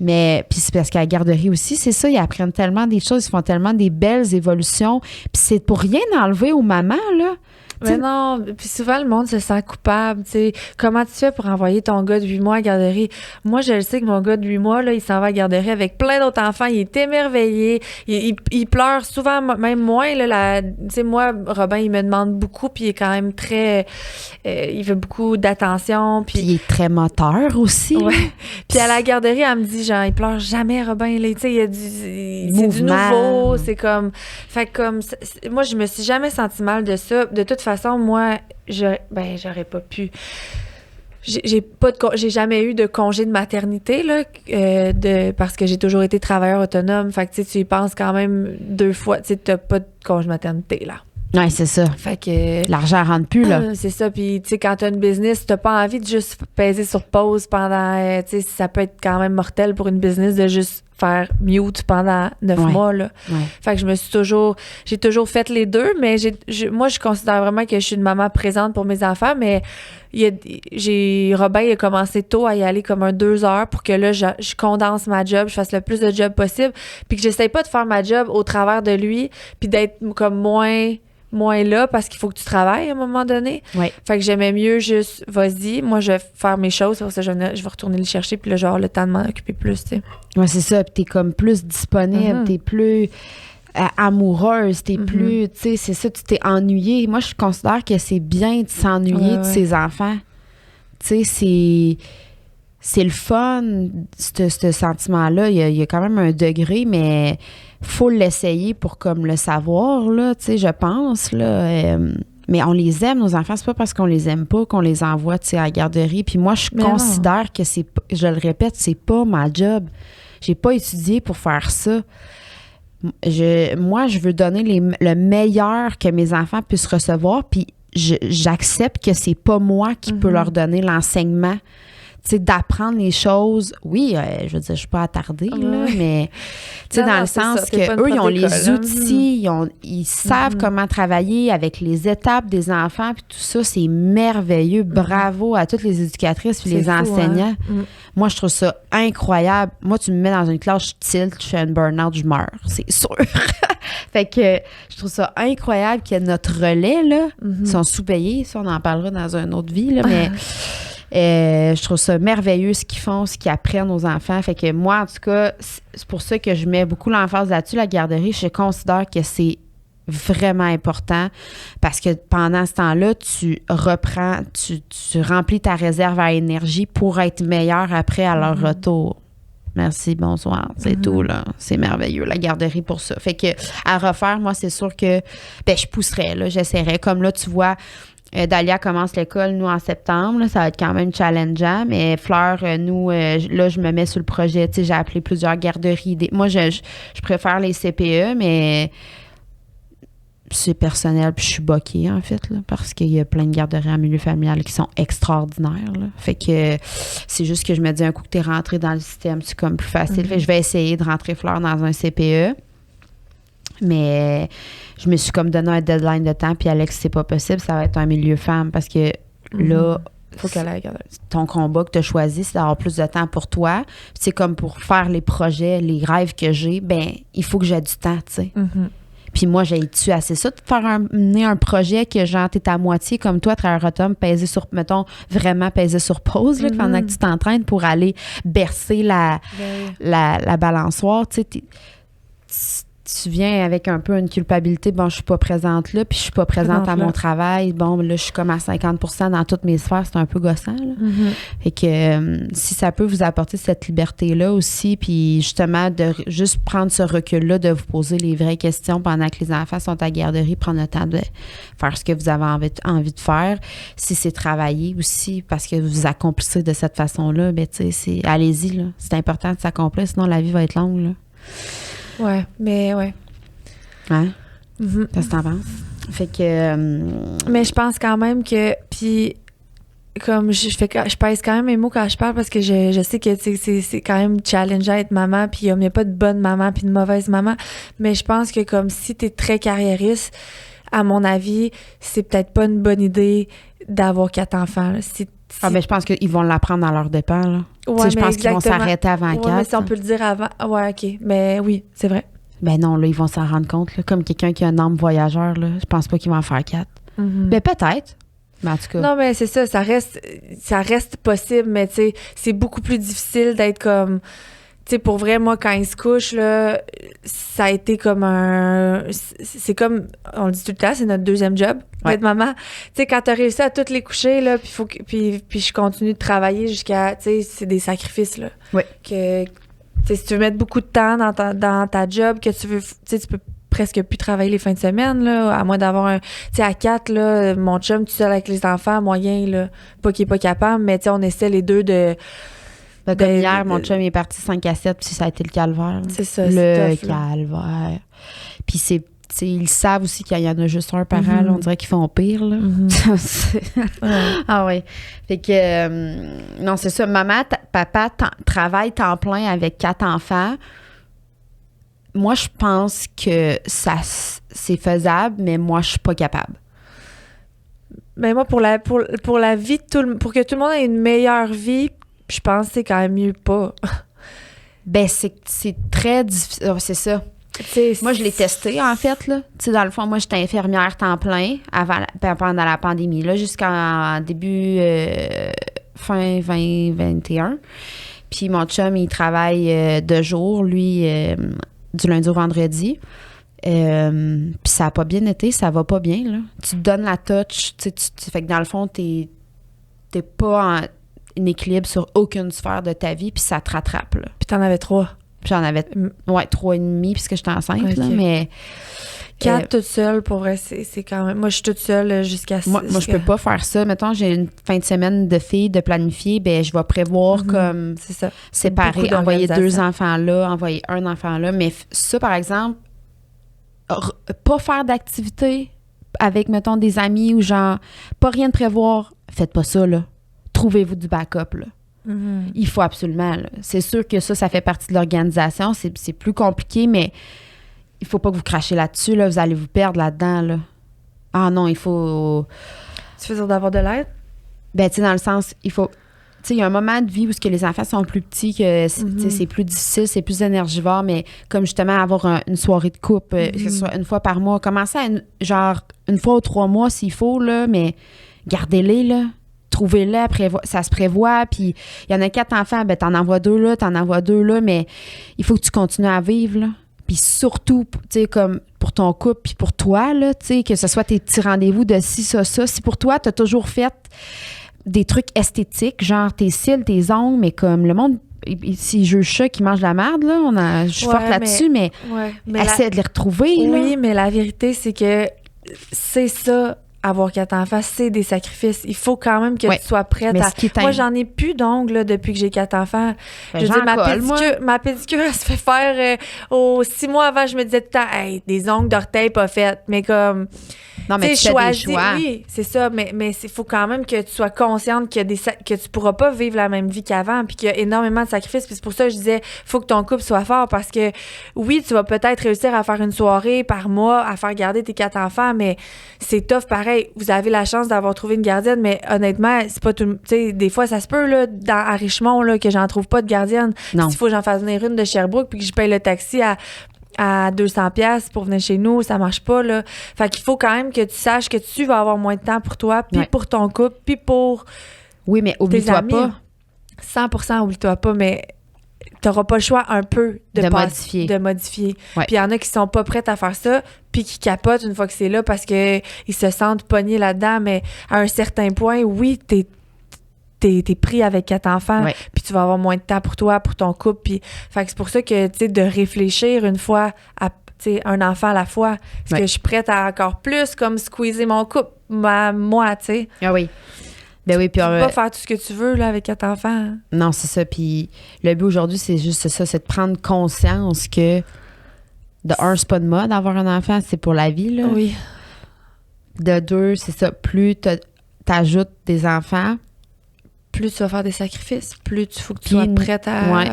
Mais puis c'est parce qu'à la garderie aussi, c'est ça, ils apprennent tellement des choses, ils font tellement des belles évolutions. Puis c'est pour rien enlever aux mamans, là. Mais non, puis souvent, le monde se sent coupable, tu sais. Comment tu fais pour envoyer ton gars de 8 mois à la garderie? Moi, je le sais que mon gars de 8 mois, là, il s'en va à la garderie avec plein d'autres enfants. Il est émerveillé. Il pleure souvent, même moins, là. Tu sais, moi, Robin, il me demande beaucoup, puis il est quand même très... il veut beaucoup d'attention. Puis il est très moteur aussi. Ouais. Puis à la garderie, elle me dit, genre, il pleure jamais, Robin. Tu sais, il y a c'est du nouveau. C'est comme... Fait comme... Moi, je me suis jamais sentie mal de ça. De toute façon, moi, j'aurais pas pu. J'ai jamais eu de congé de maternité, là, parce que j'ai toujours été travailleur autonome. Fait que, tu y penses quand même 2 fois. Tu sais, t'as pas de congé de maternité, là. Oui, c'est ça. Fait que... L'argent rentre plus, là. C'est ça. Puis, tu sais, quand t'as une business, t'as pas envie de juste peser sur pause pendant... tu sais, ça peut être quand même mortel pour une business de juste faire mute pendant 9 mois, là. Ouais. Fait que j'ai toujours fait les deux, mais moi, je considère vraiment que je suis une maman présente pour mes enfants, mais Robin il a commencé tôt à y aller comme 2 heures pour que là, je condense ma job, je fasse le plus de job possible, puis que j'essaye pas de faire ma job au travers de lui, puis d'être comme moins là parce qu'il faut que tu travailles à un moment donné. Oui. Fait que j'aimais mieux juste, vas-y, moi, je vais faire mes choses, pour ça, je vais retourner le chercher, puis là, genre, le temps de m'en occuper plus, tu sais. Ouais, c'est ça. Puis t'es comme plus disponible, t'es plus amoureuse, t'es plus, tu sais, c'est ça, tu t'es ennuyée. Moi, je considère que c'est bien de s'ennuyer de ses enfants. Tu sais, c'est le fun, ce sentiment-là. Il y a quand même un degré, mais faut l'essayer pour comme le savoir, là, tu sais, je pense, là. Mais on les aime, nos enfants. C'est pas parce qu'on les aime pas qu'on les envoie, tu sais, à la garderie. Puis moi, je considère que je le répète, c'est pas ma job. J'ai pas étudié pour faire ça. Moi, je veux donner le meilleur que mes enfants puissent recevoir, puis j'accepte que c'est pas moi qui peux leur donner l'enseignement. Tu sais, d'apprendre les choses. Oui, je veux dire, je suis pas attardée, là, mais tu sais, dans le sens que eux, ils ont les outils, ils savent comment travailler avec les étapes des enfants, puis tout ça, c'est merveilleux. Bravo à toutes les éducatrices puis les enseignants. Moi, je trouve ça incroyable. Moi, tu me mets dans une classe, je tilte, je fais une burn-out, je meurs, c'est sûr. Fait que je trouve ça incroyable que notre relais, là, sont sous-payés. Ça, on en parlera dans une autre vie, là, mais je trouve ça merveilleux ce qu'ils font, ce qu'ils apprennent aux enfants. Fait que moi, en tout cas, c'est pour ça que je mets beaucoup l'emphase là-dessus, la garderie. Je considère que c'est vraiment important parce que pendant ce temps-là, tu reprends, tu remplis ta réserve à énergie pour être meilleur après à leur retour. Merci, bonsoir. C'est tout, là. C'est merveilleux, la garderie pour ça. Fait que à refaire, moi, c'est sûr que je pousserais, là, j'essaierais. Comme là, tu vois, Dalia commence l'école, nous, en septembre. Là, ça va être quand même challengeant. Mais Fleur, nous, là, je me mets sur le projet. Tu sais, j'ai appelé plusieurs garderies. Moi, je préfère les CPE, mais c'est personnel, puis je suis boquée, en fait, là, parce qu'il y a plein de garderies en milieu familial qui sont extraordinaires, là. Fait que c'est juste que je me dis, un coup que t'es rentré dans le système, c'est comme plus facile. Fait que je vais essayer de rentrer Fleur dans un CPE. Mais je me suis comme donné un deadline de temps, puis Alex, c'est pas possible, ça va être un milieu femme, parce que là, faut qu'elle aille regarder. Ton combat que tu as choisi, c'est d'avoir plus de temps pour toi. Puis c'est comme pour faire les projets, les rêves que j'ai, ben il faut que j'ai du temps, tu sais. Puis moi, j'ai-tu assez ça de faire mener un projet que genre t'es à moitié comme toi, travailleur autonome, vraiment peser sur pause, là, pendant que tu t'entraînes pour aller bercer la balançoire, tu sais, tu viens avec un peu une culpabilité. Bon, je suis pas présente là, puis je suis pas présente à mon travail. Bon, là, je suis comme à 50% dans toutes mes sphères. C'est un peu gossant, là. Fait que si ça peut vous apporter cette liberté-là aussi, puis justement, de juste prendre ce recul-là, de vous poser les vraies questions pendant que les enfants sont à la garderie, prendre le temps de faire ce que vous avez envie de faire. Si c'est travailler aussi, parce que vous accomplissez de cette façon-là, ben tu sais, allez-y, là. C'est important de s'accomplir, sinon la vie va être longue, là. Ouais, mais ouais. Hein? Qu'est-ce que t'en penses? Fait que... Mais je pense quand même que... Puis, comme je pèse quand même mes mots quand je parle parce que je sais que c'est quand même challengeant être maman, puis il n'y a pas de bonne maman puis de mauvaise maman. Mais je pense que comme si t'es très carriériste, à mon avis, c'est peut-être pas une bonne idée d'avoir 4 enfants. Là. mais je pense qu'ils vont l'apprendre dans leur départ, là. Ouais, je pense qu'ils vont s'arrêter avant 4. Mais si on peut le dire avant. Ouais, OK. Mais oui, c'est vrai. Ben non, là, ils vont s'en rendre compte, là. Comme quelqu'un qui a un âme voyageur, là. Je pense pas qu'ils vont en faire 4. Ben peut-être. Mais en tout cas. Non, mais c'est ça. Ça reste possible, mais tu sais, c'est beaucoup plus difficile d'être comme. Tu sais, pour vrai, moi, quand ils se couchent, là, ça a été comme c'est comme, on le dit tout le temps, c'est notre deuxième job, d'être maman. Tu sais, quand t'as réussi à toutes les coucher, là, puis je continue de travailler jusqu'à, tu sais, c'est des sacrifices, là. Oui. Que, tu sais, si tu veux mettre beaucoup de temps dans ta job, que tu veux, tu sais, tu peux presque plus travailler les fins de semaine, là, à moins d'avoir tu sais, à 4, là, mon chum tout seul avec les enfants, moyen, là, pas qu'il est pas capable, mais tu sais, on essaie les deux de... Comme hier, mon chum est parti 5 à 7, puis ça a été le calvaire. C'est ça, le tough, calvaire. Puis ils savent aussi qu'il y en a juste un par an, là, on dirait qu'ils font pire, là. Ah oui. Fait que, non, c'est ça. Maman, papa travaille temps plein avec 4 enfants. Moi, je pense que c'est faisable, mais moi, je suis pas capable. Mais moi, pour la vie de pour que tout le monde ait une meilleure vie, je pense que c'est quand même mieux pas. Ben, c'est très difficile. Oh, c'est ça. Moi, je l'ai testé, en fait, là. Tu sais, dans le fond, moi, j'étais infirmière temps plein pendant la pandémie, là, jusqu'en début, fin 2021. Puis mon chum, il travaille de jour, lui, du lundi au vendredi. Puis ça n'a pas bien été, ça va pas bien, là. Tu te donnes la touch, tu sais, fait que dans le fond, t'es pas en équilibre sur aucune sphère de ta vie, puis ça te rattrape, là. Puis t'en avais 3. Puis j'en avais, 3,5 puisque j'étais enceinte, okay. Là, mais... 4 toute seule, pour vrai, c'est quand même... Moi, je suis toute seule jusqu'à... Moi, je peux pas faire ça. Mettons, j'ai une fin de semaine de filles de planifier, ben je vais prévoir comme... C'est ça. Séparer, envoyer 2 enfants là, envoyer un enfant là. Mais ça, par exemple, pas faire d'activité avec, mettons, des amis ou genre, pas rien de prévoir, faites pas ça, là. Trouvez-vous du backup, là. Il faut absolument, là. C'est sûr que ça fait partie de l'organisation. C'est plus compliqué, mais il faut pas que vous crachez là-dessus, là. Vous allez vous perdre là-dedans, là. Ah non, il faut... Tu veux dire d'avoir de l'aide? Ben, tu sais, dans le sens, il faut... Tu sais, il y a un moment de vie où que les enfants sont plus petits, que c'est plus difficile, c'est plus énergivore, mais comme justement avoir une soirée de couple, que ce soit une fois par mois, commencer à une fois ou 3 mois s'il faut, là, mais gardez-les, là. Trouvez-les, ça se prévoit, puis il y en a 4 enfants, ben t'en envoies 2 là, mais il faut que tu continues à vivre, là. Puis surtout, tu sais, comme pour ton couple, puis pour toi, là, tu sais, que ce soit tes petits rendez-vous de ci, ça. Si pour toi, t'as toujours fait des trucs esthétiques, genre tes cils, tes ongles, mais comme le monde, si je juge ça qui mange de la merde, là, je suis forte là-dessus, mais essaie de les retrouver. Oui, là. Mais la vérité, c'est que c'est ça, avoir 4 enfants, c'est des sacrifices. Il faut quand même que tu sois prête à... Moi, j'en ai plus d'ongles là, depuis que j'ai 4 enfants. Ben, je veux dire, ma pédicure, elle se fait faire aux 6 mois avant, je me disais tout le temps, hey, des ongles d'orteil pas faites. Mais comme... Non, mais tu fais des choix. Oui, c'est ça, mais il faut quand même que tu sois consciente que tu pourras pas vivre la même vie qu'avant, puis qu'il y a énormément de sacrifices. Puis c'est pour ça que je disais, faut que ton couple soit fort, parce que oui, tu vas peut-être réussir à faire une soirée par mois, à faire garder tes 4 enfants, mais c'est tough pareil. Vous avez la chance d'avoir trouvé une gardienne, mais honnêtement, c'est pas tout... Tu sais, des fois, ça se peut, là, à Richemont, là, que j'en trouve pas de gardienne. Non. S'il faut que j'en fasse venir une de Sherbrooke, puis que je paye le taxi à 200$ pour venir chez nous, ça marche pas, là. Fait qu'il faut quand même que tu saches que tu vas avoir moins de temps pour toi, puis pour ton couple, puis pour oui, mais oublie-toi pas. 100%, oublie-toi pas, mais t'auras pas le choix un peu de modifier. Ouais. Puis il y en a qui sont pas prêtes à faire ça, puis qui capotent une fois que c'est là parce que ils se sentent pognés là-dedans, mais à un certain point, oui, t'es pris avec 4 enfants, puis tu vas avoir moins de temps pour toi, pour ton couple, puis fait que c'est pour ça que, tu sais, de réfléchir une fois à, tu sais, un enfant à la fois, est-ce que je suis prête à encore plus, comme squeezer mon couple, moi, tu sais. Ah oui. Ben oui, puis tu peux pas faire tout ce que tu veux, là, avec 4 enfants. Hein? Non, c'est ça, puis le but aujourd'hui, c'est juste ça, c'est de prendre conscience que, de un, c'est pas de mode d'avoir un enfant, c'est pour la vie, là. Oui. De 2, c'est ça, plus t'ajoutes des enfants, plus tu vas faire des sacrifices, plus il faut que tu sois prête à... Ouais.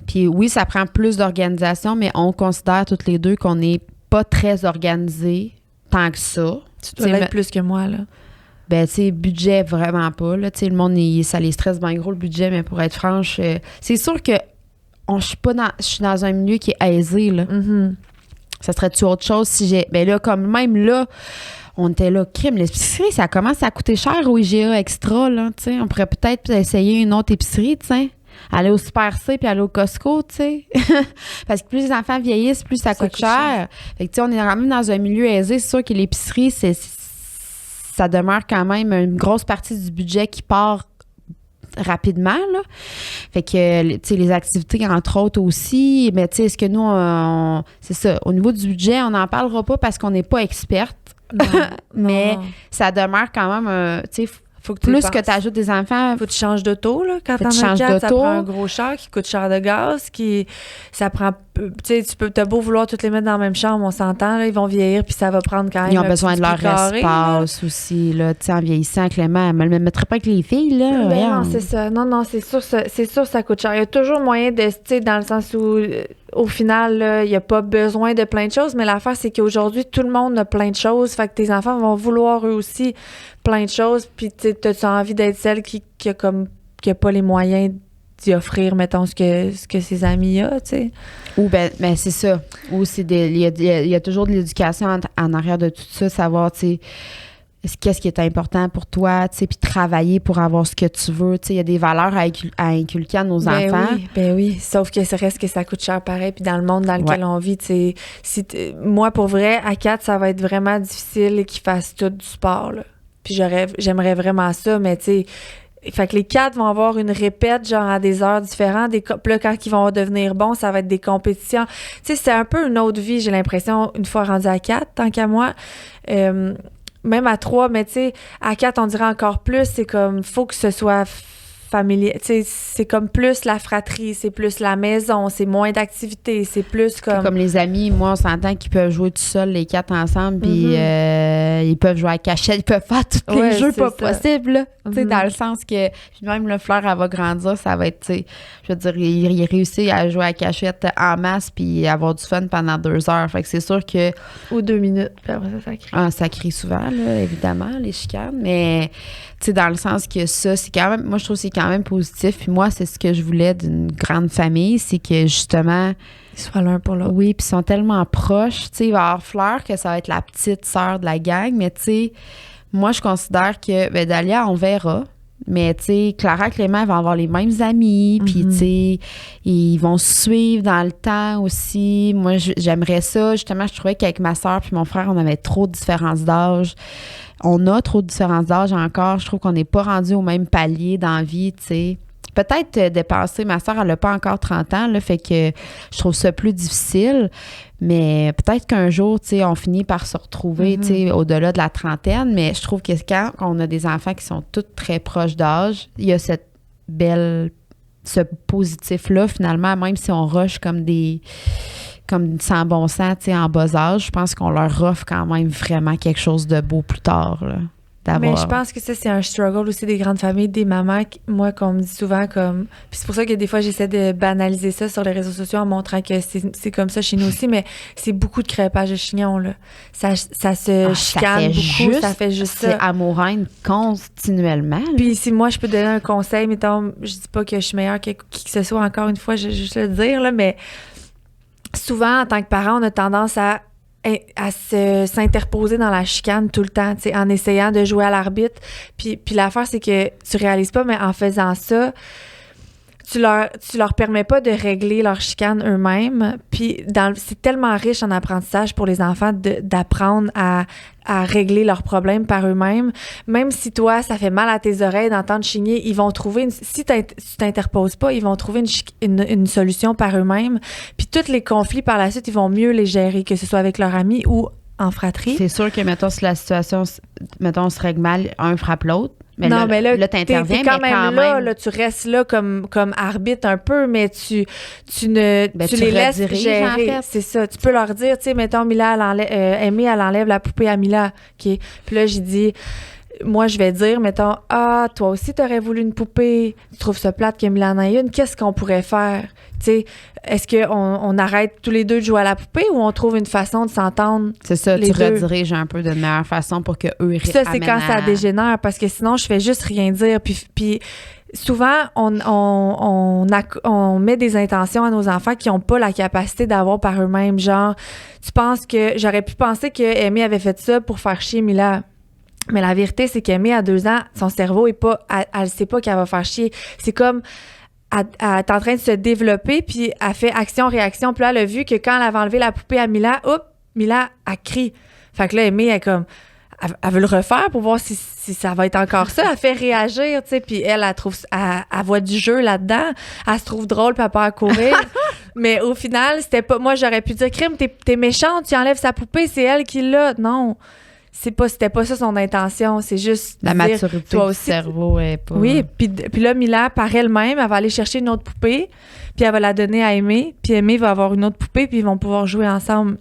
Puis oui, ça prend plus d'organisation, mais on considère toutes les deux qu'on n'est pas très organisés tant que ça. Tu dois l'être plus que moi, là. Ben, tu sais, budget, vraiment pas, là. Tu sais, le monde, ça les stresse bien gros, le budget, mais pour être franche, c'est sûr que je suis dans un milieu qui est aisé, là. Mm-hmm. Ça serait-tu autre chose si j'ai... Ben là, comme même là... On était là, crime, l'épicerie, ça commence à coûter cher au IGA Extra, là, tu sais. On pourrait peut-être essayer une autre épicerie, tu sais. Aller au Super C puis aller au Costco, tu sais. Parce que plus les enfants vieillissent, plus ça coûte cher. Fait que, tu sais, on est quand même dans un milieu aisé. C'est sûr que l'épicerie, ça demeure quand même une grosse partie du budget qui part rapidement, là. Fait que, tu sais, les activités, entre autres aussi. Mais, tu sais, est-ce que nous, c'est ça, au niveau du budget, on n'en parlera pas parce qu'on n'est pas experte. Non, mais non. Ça demeure quand même, tu sais, faut que plus que tu ajoutes des enfants. Faut que tu changes d'auto, là. Quand t'en as 4, ça prend un gros char qui coûte cher de gaz, ça prend, tu sais, t'as beau vouloir toutes les mettre dans la même chambre, on s'entend, là, ils vont vieillir, puis ça va prendre quand même. Ils ont besoin de leur espace aussi, là. Tu sais, en vieillissant, Clément, elle me le mettrait pas avec les filles, là. Ben non, c'est ça. Non, c'est sûr, ça coûte cher. Il y a toujours moyen de, tu sais, dans le sens où au final, il n'y a pas besoin de plein de choses, mais l'affaire, c'est qu'aujourd'hui, tout le monde a plein de choses. Fait que tes enfants vont vouloir eux aussi plein de choses. Puis, t'as-tu envie d'être celle qui a pas les moyens d'y offrir, mettons, ce que ses amis ont, tu sais? Ou ben c'est ça. Ou c'est il y a toujours de l'éducation en arrière de tout ça, savoir, tu sais, qu'est-ce qui est important pour toi, tu sais, puis travailler pour avoir ce que tu veux. Tu sais, il y a des valeurs à inculquer à nos enfants. Ben oui, sauf que ça reste que ça coûte cher pareil. Puis dans le monde dans lequel on vit, tu sais, moi, pour vrai, à 4, ça va être vraiment difficile qu'ils fassent tout du sport, là. Puis j'aimerais vraiment ça, mais tu sais, fait que les 4 vont avoir une répète, genre à des heures différentes. Puis là, quand ils vont devenir bons, ça va être des compétitions. Tu sais, c'est un peu une autre vie, j'ai l'impression, une fois rendu à 4, tant qu'à moi. Même à 3, mais tu sais, à 4, on dirait encore plus, c'est comme, faut que ce soit familier. Tu sais, c'est comme plus la fratrie, c'est plus la maison, c'est moins d'activités, c'est plus comme... Comme les amis, moi, on s'entend qu'ils peuvent jouer tout seuls, les 4 ensemble, puis ils peuvent jouer à cachette, ils peuvent faire tous les jeux pas possibles, là. Tu sais, dans le sens que... Puis même le Fleur, elle va grandir, ça va être, tu sais, je veux dire, il réussit à jouer à cachette en masse puis avoir du fun pendant 2 heures. Fait que c'est sûr que... Ou 2 minutes, puis après ça crie. Ah, ça crie souvent, là, évidemment, les chicanes, mais... Tu sais, dans le sens que ça, c'est quand même... Moi, je trouve que c'est quand même positif. Puis moi, c'est ce que je voulais d'une grande famille, c'est que, justement... Ils soient l'un pour l'autre. Oui, puis ils sont tellement proches. Tu sais, il va y avoir Fleur que ça va être la petite sœur de la gang, mais tu sais, moi, je considère que... Ben, Dalia, on verra. Mais, tu sais, Clara et Clément vont avoir les mêmes amis, puis, tu sais, ils vont se suivre dans le temps aussi. Moi, j'aimerais ça. Justement, je trouvais qu'avec ma sœur puis mon frère, on avait trop de différences d'âge. On a trop de différences d'âge encore. Je trouve qu'on n'est pas rendu au même palier dans la vie, tu sais. Peut-être dépasser. Ma soeur, elle n'a pas encore 30 ans, là, fait que je trouve ça plus difficile. Mais peut-être qu'un jour, tu sais, on finit par se retrouver, tu sais, au-delà de la trentaine. Mais je trouve que quand on a des enfants qui sont tous très proches d'âge, il y a ce positif-là, finalement, même si on rush comme sans bon sens, tu sais, en bas âge, je pense qu'on leur offre quand même vraiment quelque chose de beau plus tard, là. Mais je pense que ça, c'est un struggle aussi des grandes familles, des mamans. Moi, qu'on me dit souvent comme... Puis c'est pour ça que des fois, j'essaie de banaliser ça sur les réseaux sociaux en montrant que c'est comme ça chez nous aussi, mais c'est beaucoup de crêpage de chignons, là. Ça se chicane beaucoup, ça fait juste ça. C'est amour-haine continuellement, là. Puis si moi, je peux donner un conseil, mettons, je dis pas que je suis meilleure que qui que ce soit, encore une fois, je vais juste le dire, là, mais souvent, en tant que parent, on a tendance à s'interposer dans la chicane tout le temps, tu sais, en essayant de jouer à l'arbitre. Puis l'affaire, c'est que tu réalises pas, mais en faisant ça, tu leur permets pas de régler leur chicane eux-mêmes. Puis c'est tellement riche en apprentissage pour les enfants d'apprendre à régler leurs problèmes par eux-mêmes. Même si toi, ça fait mal à tes oreilles d'entendre chigner, ils vont trouver... Si tu t'interposes pas, ils vont trouver une solution par eux-mêmes. Puis tous les conflits par la suite, ils vont mieux les gérer, que ce soit avec leur ami ou en fratrie. C'est sûr que, mettons, si la situation, mettons, se règle mal, un frappe l'autre. Mais non, mais là t'interviens, t'es quand même là, tu restes là comme arbitre un peu, mais tu les laisses gérer. En fait. C'est ça. Tu peux leur dire, tu sais, mettons, Mila, Aimée, elle enlève la poupée à Mila. OK. Puis là, j'ai dit, moi, je vais dire, mettons, toi aussi, t'aurais voulu une poupée. Tu trouves ça plate que Mila en ait une. Qu'est-ce qu'on pourrait faire? Tu sais, est-ce qu'on arrête tous les deux de jouer à la poupée ou on trouve une façon de s'entendre? C'est ça, tu rediriges un peu de meilleure façon pour qu'eux ça, c'est quand ça dégénère, parce que sinon, je fais juste rien dire. Puis souvent, on met des intentions à nos enfants qui n'ont pas la capacité d'avoir par eux-mêmes. Genre, tu penses que... J'aurais pu penser que Aimée avait fait ça pour faire chier Mila. Mais la vérité, c'est qu'Aimée, à 2 ans, son cerveau est pas... Elle sait pas qu'elle va faire chier. C'est comme... Elle est en train de se développer, puis elle fait action-réaction. Puis là, elle a vu que quand elle avait enlevé la poupée à Mila, Mila, elle crie. Fait que là, Aimée, elle est comme... Elle veut le refaire pour voir si ça va être encore ça. Elle fait réagir, tu sais. Puis elle voit du jeu là-dedans. Elle se trouve drôle, puis elle part à courir. Mais au final, c'était pas... Moi, j'aurais pu dire, Crime, t'es méchante, tu enlèves sa poupée, c'est elle qui l'a. Non. C'était pas ça son intention, c'est juste la maturité toi aussi, du cerveau est pas... Oui, puis là, Mila, par elle-même, elle va aller chercher une autre poupée, puis elle va la donner à Aimée, puis Aimée va avoir une autre poupée, puis ils vont pouvoir jouer ensemble.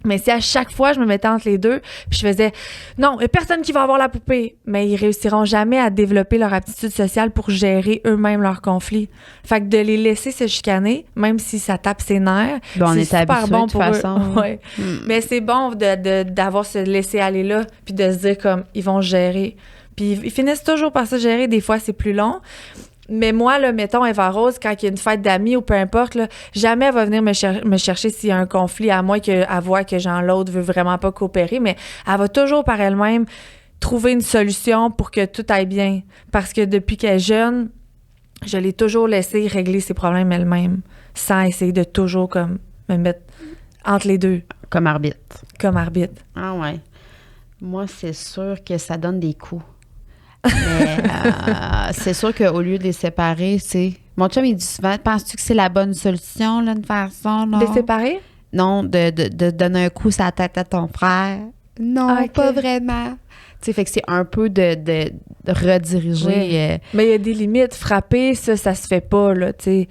Mais si à chaque fois, je me mettais entre les deux, puis je faisais « Non, il n'y a personne qui va avoir la poupée », mais ils réussiront jamais à développer leur aptitude sociale pour gérer eux-mêmes leurs conflits. Fait que de les laisser se chicaner, même si ça tape ses nerfs, c'est super bon pour eux. Ouais. Mais c'est bon d'avoir ce laisser-aller-là, puis de se dire comme « Ils vont gérer ». Puis ils finissent toujours par se gérer. Des fois, c'est plus long. Mais moi, là, mettons, Eva Rose, quand il y a une fête d'amis ou peu importe, là, jamais elle va venir me chercher s'il y a un conflit, à moins qu'elle voit que l'autre veut vraiment pas coopérer, mais elle va toujours par elle-même trouver une solution pour que tout aille bien. Parce que depuis qu'elle est jeune, je l'ai toujours laissée régler ses problèmes elle-même, sans essayer de toujours comme me mettre entre les deux. Comme arbitre. Comme arbitre. Ah ouais. Moi, c'est sûr que ça donne des coups. Mais c'est sûr qu'au lieu de les séparer, c'est... Mon chum, il dit souvent, penses-tu que c'est la bonne solution, là, de faire ça, là? De les séparer? Non, de donner un coup sur la tête à ton frère. Non, pas vraiment. Tu sais, fait que c'est un peu de rediriger. Oui. Mais il y a des limites. Frapper, ça se fait pas, là, tu sais.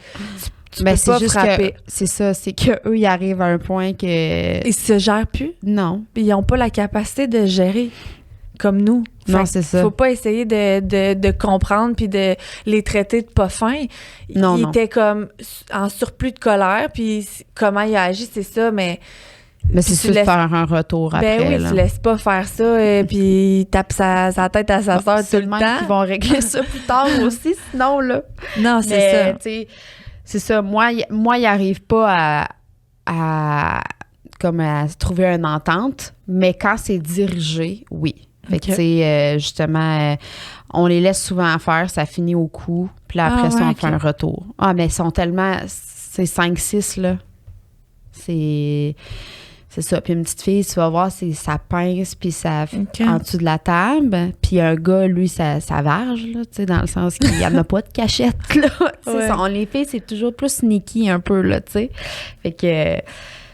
Tu peux pas frapper. C'est ça, c'est qu'eux, ils arrivent à un point que... Ils se gèrent plus? Non. Puis ils n'ont pas la capacité de gérer comme nous. Non, c'est ça. Faut pas essayer de comprendre puis de les traiter de pas fins. Non, ils étaient comme en surplus de colère, puis comment ils agissent, c'est ça, mais c'est sûr de faire un retour après. Ben oui, là. Tu laisses pas faire ça, puis il tape sa tête à sa soeur tout le temps. Ils vont régler ça plus tard aussi, sinon, là. Non, c'est ça. C'est ça. Moi, il n'arrive pas à trouver une entente, mais quand c'est dirigé, oui. Fait que, tu sais, justement, on les laisse souvent faire, ça finit au coup, puis là, après ça, on fait un retour. Ah, mais ils sont tellement... C'est 5-6, là. C'est ça. Puis une petite fille, tu vas voir, ça pince, puis ça en dessous de la table. Puis un gars, lui, ça varge, là, tu sais, dans le sens qu'il n'y en a pas de cachette, là. Les filles, c'est toujours plus sneaky un peu, là, tu sais. Fait que...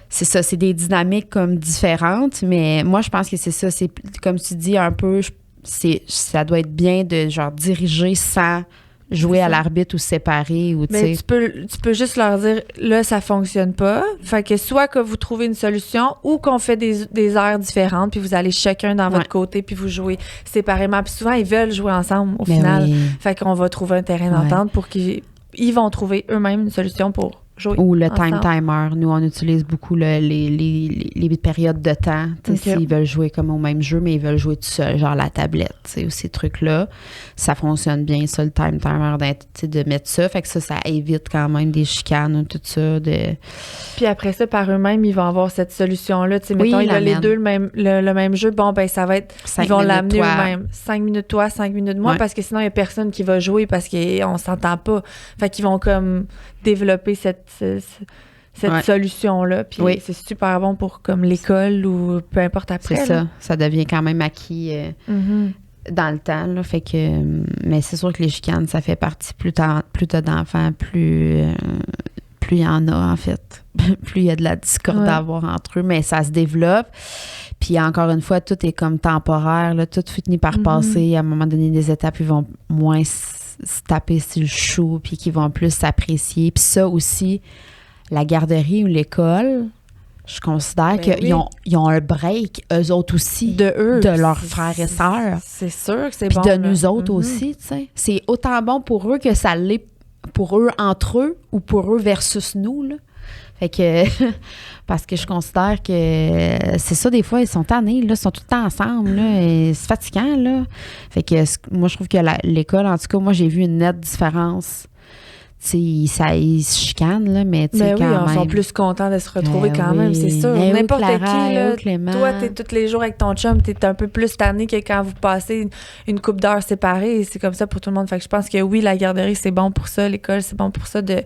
C'est ça, c'est des dynamiques comme différentes, mais moi, je pense que c'est ça, c'est comme tu dis un peu, ça doit être bien de genre diriger sans jouer à l'arbitre ou séparer ou tu sais. Tu peux juste leur dire là ça fonctionne pas, fait que soit que vous trouvez une solution ou qu'on fait des heures différentes puis vous allez chacun dans votre côté puis vous jouez séparément, puis souvent ils veulent jouer ensemble au final. Fait qu'on va trouver un terrain d'entente pour qu'ils vont trouver eux-mêmes une solution pour jouer ou le ensemble. timer. Nous, on utilise beaucoup les périodes de temps. S'ils veulent jouer comme au même jeu, mais ils veulent jouer tout seul, genre la tablette, ou ces trucs-là. Ça fonctionne bien, ça, le timer, de mettre ça. Fait que ça évite quand même des chicanes, tout ça. Puis après ça, par eux-mêmes, ils vont avoir cette solution-là. Mettons, il a les deux le même jeu. Bon, ben ça va être... Ils vont l'amener eux-mêmes. 5 minutes toi, 5 minutes moi, parce que sinon, il n'y a personne qui va jouer parce qu'on s'entend pas. Fait qu'ils vont comme développer cette solution-là. Puis c'est super bon pour comme l'école ou peu importe après. C'est ça. Ça devient quand même acquis dans le temps. Là, fait que, mais c'est sûr que les chicanes, ça fait partie. Plus t'as d'enfants, plus il y en a, en fait. Plus il y a de la discorde à avoir entre eux. Mais ça se développe. Puis encore une fois, tout est comme temporaire. Là, tout finit par passer. À un moment donné, des étapes, ils vont moins se taper sur le chou, puis qu'ils vont plus s'apprécier. Puis ça aussi, la garderie ou l'école, je considère qu'ils ont un break, eux autres aussi, de leurs frères et sœurs. C'est sûr que c'est bon. Puis de nous autres aussi, tu sais. C'est autant bon pour eux que ça l'est pour eux entre eux ou pour eux versus nous, là. Fait que, parce que je considère que c'est ça, des fois, ils sont tannés, là, ils sont tout le temps ensemble, là, et c'est fatigant, là. Fait que moi, je trouve que l'école, en tout cas, moi, j'ai vu une nette différence. Ils se chicanent, là, mais tu sais, quand même. Ils sont plus contents de se retrouver quand même, c'est sûr. N'importe Clara, qui, là, toi, t'es tous les jours avec ton chum, t'es un peu plus tanné que quand vous passez une couple d'heures séparées. C'est comme ça pour tout le monde. Fait que je pense que oui, la garderie, c'est bon pour ça. L'école, c'est bon pour ça, de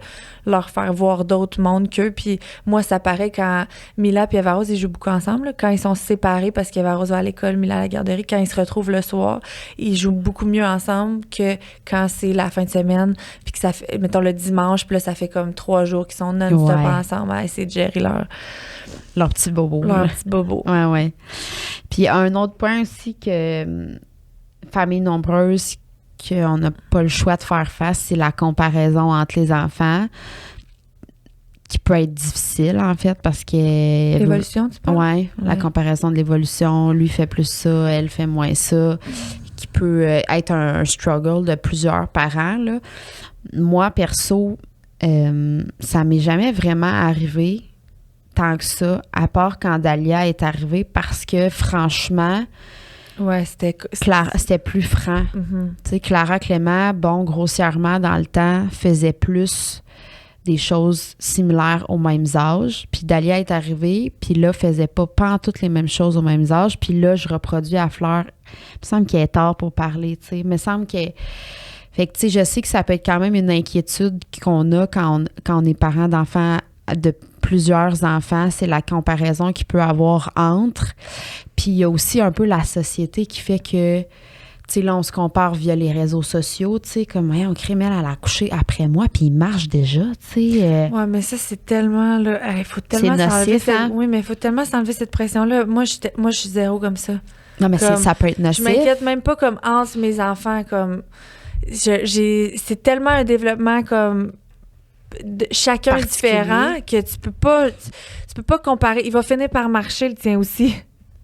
leur faire voir d'autres mondes qu'eux. Puis moi, ça paraît quand Mila et Eva Rose, ils jouent beaucoup ensemble. Là, quand ils sont séparés parce qu'Eva Rose va à l'école, Mila à la garderie, quand ils se retrouvent le soir, ils jouent beaucoup mieux ensemble que quand c'est la fin de semaine. Puis que ça fait, mettons, le dimanche, puis là, ça fait comme 3 jours qu'ils sont non-stop ensemble à essayer de gérer leur petit bobo. Leur petit bobo. Ouais. Puis un autre point aussi que famille nombreuse, qu'on n'a pas le choix de faire face, c'est la comparaison entre les enfants. qui peut être difficile, en fait, parce que... L'évolution, tu penses? Oui, la comparaison de l'évolution. Lui fait plus ça, elle fait moins ça, qui peut être un struggle de plusieurs parents, là. Moi, perso, ça m'est jamais vraiment arrivé tant que ça, à part quand Dalia est arrivée, parce que, franchement... Ouais, c'était plus franc. Mm-hmm. Tu sais, Clara Clément, bon, grossièrement, dans le temps, faisait plus des choses similaires aux mêmes âges. Puis Dalia est arrivée, puis là, faisait pas toutes les mêmes choses aux mêmes âges. Puis là, je reproduis à Fleur. Il me semble qu'il est tard pour parler, tu sais. Il me semble que... Fait que, tu sais, je sais que ça peut être quand même une inquiétude qu'on a quand on est parent d'enfants, de plusieurs enfants. C'est la comparaison qu'il peut avoir entre. Puis il y a aussi un peu la société qui fait que, tu sais, là, on se compare via les réseaux sociaux, tu sais, comme, on Crémel, elle a accouché après moi, puis il marche déjà, tu sais. Ouais, mais ça, c'est tellement, là, il faut tellement s'enlever hein? Oui, mais il faut tellement s'enlever cette pression-là. Moi, je suis zéro comme ça. Non, mais ça peut être nocif. Je m'inquiète même pas comme entre mes enfants, comme... c'est tellement un développement comme... chacun différent que tu peux pas comparer. Il va finir par marcher, le tien aussi.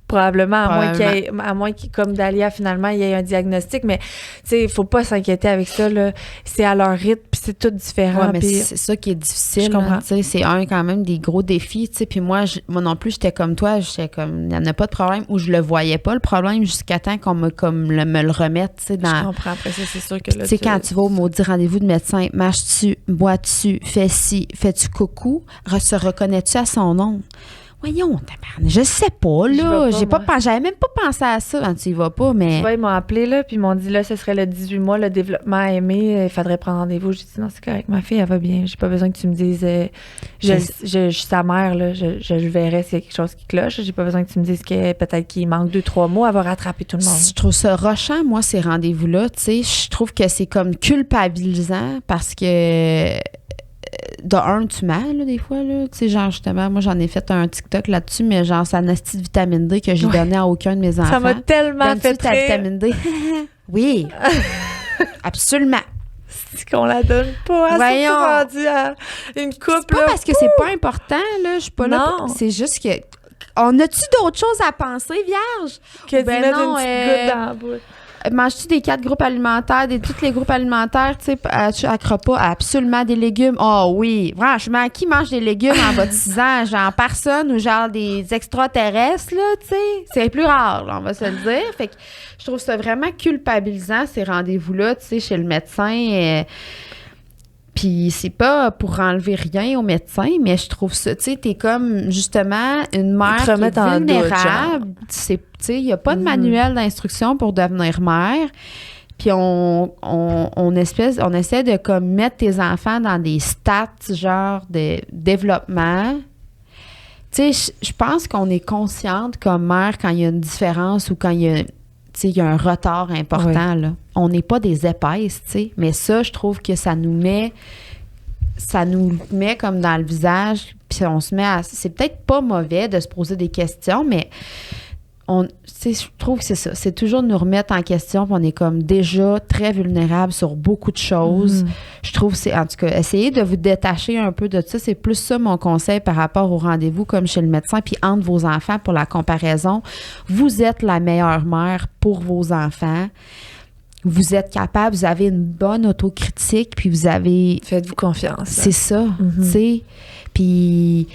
Probablement, à moins qu'il, comme Dalia, finalement, il y ait un diagnostic. Mais, tu sais, il faut pas s'inquiéter avec ça, là. C'est à leur rythme, puis c'est tout différent. Ouais, mais c'est ça qui est difficile. Tu sais, c'est quand même des gros défis, tu sais. Puis moi non plus, j'étais comme toi. J'étais comme, il n'y en a pas de problème, ou je le voyais pas, le problème, jusqu'à temps qu'on me le remette, tu sais. Je comprends. Après ça, c'est sûr que là, tu sais, quand tu vas au maudit rendez-vous de médecin, marches-tu, bois-tu, fais-tu coucou, se reconnais-tu à son nom? Voyons, je sais pas, là. J'avais même pas pensé à ça quand tu y vas pas, mais... Tu vois, ils m'ont appelé, là, puis ils m'ont dit, là, ce serait le 18 mois, le développement à aimer, il faudrait prendre rendez-vous. J'ai dit, non, c'est correct, ma fille, elle va bien. J'ai pas besoin que tu me dises, je suis sa mère, là, je verrai s'il y a quelque chose qui cloche. J'ai pas besoin que tu me dises que peut-être qu'il manque 2-3 mois, elle va rattraper tout le monde. Je trouve ça rushant, moi, ces rendez-vous-là, tu sais. Je trouve que c'est comme culpabilisant parce que... tu mens, là, des fois, là. Tu sais, genre, justement, moi, j'en ai fait un TikTok là-dessus, mais genre, c'est un asti de vitamine D que j'ai donné à aucun de mes enfants. Ça m'a tellement fait ta vitamine D? Oui. Absolument. C'est qu'on la donne pas. Voyons. Rendu à une couple. C'est pas parce que c'est pas important, là. Je suis pas là. C'est juste que... On a-tu d'autres choses à penser, vierge? Que d'y mettre une petite goutte dans la bouche. Manges-tu des 4 groupes alimentaires, tous les groupes alimentaires, tu sais, à repas, absolument des légumes? Oh oui, franchement, qui mange des légumes en bas de 6 ans? Genre personne ou genre des extraterrestres, là, tu sais? C'est plus rare, là, on va se le dire. Fait que je trouve ça vraiment culpabilisant, ces rendez-vous-là, tu sais, chez le médecin. Puis c'est pas pour enlever rien au médecin, mais je trouve ça, tu sais, t'es comme justement une mère qui est vulnérable. Tu sais, il n'y a pas de manuel d'instruction pour devenir mère. Puis on essaie de comme mettre tes enfants dans des stats genre de développement. Tu sais, je pense qu'on est consciente comme mère quand il y a une différence ou quand il y a un retard important, là. On n'est pas des épaisses, tu sais. Mais ça, je trouve que ça nous met comme dans le visage, puis on se met à... C'est peut-être pas mauvais de se poser des questions, mais je trouve que c'est ça. C'est toujours de nous remettre en question, puis on est comme déjà très vulnérable sur beaucoup de choses. Je trouve que c'est... En tout cas, essayez de vous détacher un peu de ça. C'est plus ça mon conseil par rapport au rendez-vous comme chez le médecin, puis entre vos enfants pour la comparaison. Vous êtes la meilleure mère pour vos enfants. Vous êtes capable, vous avez une bonne autocritique, puis vous avez... Faites-vous confiance. C'est ça, tu sais. Puis...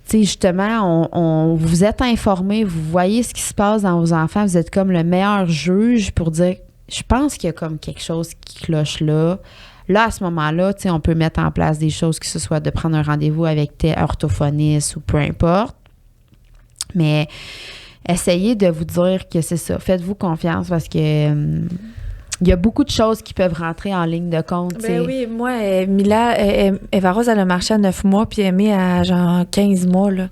Tu sais, justement, vous êtes informé, vous voyez ce qui se passe dans vos enfants, vous êtes comme le meilleur juge pour dire, je pense qu'il y a comme quelque chose qui cloche là. Là, à ce moment-là, tu sais, on peut mettre en place des choses, que ce soit de prendre un rendez-vous avec tes orthophonistes ou peu importe. Mais essayez de vous dire que c'est ça. Faites-vous confiance parce que... il y a beaucoup de choses qui peuvent rentrer en ligne de compte. Ben oui, moi, Mila, Eva Rose, elle a marché à 9 mois, puis Aimée à genre 15 mois. Là.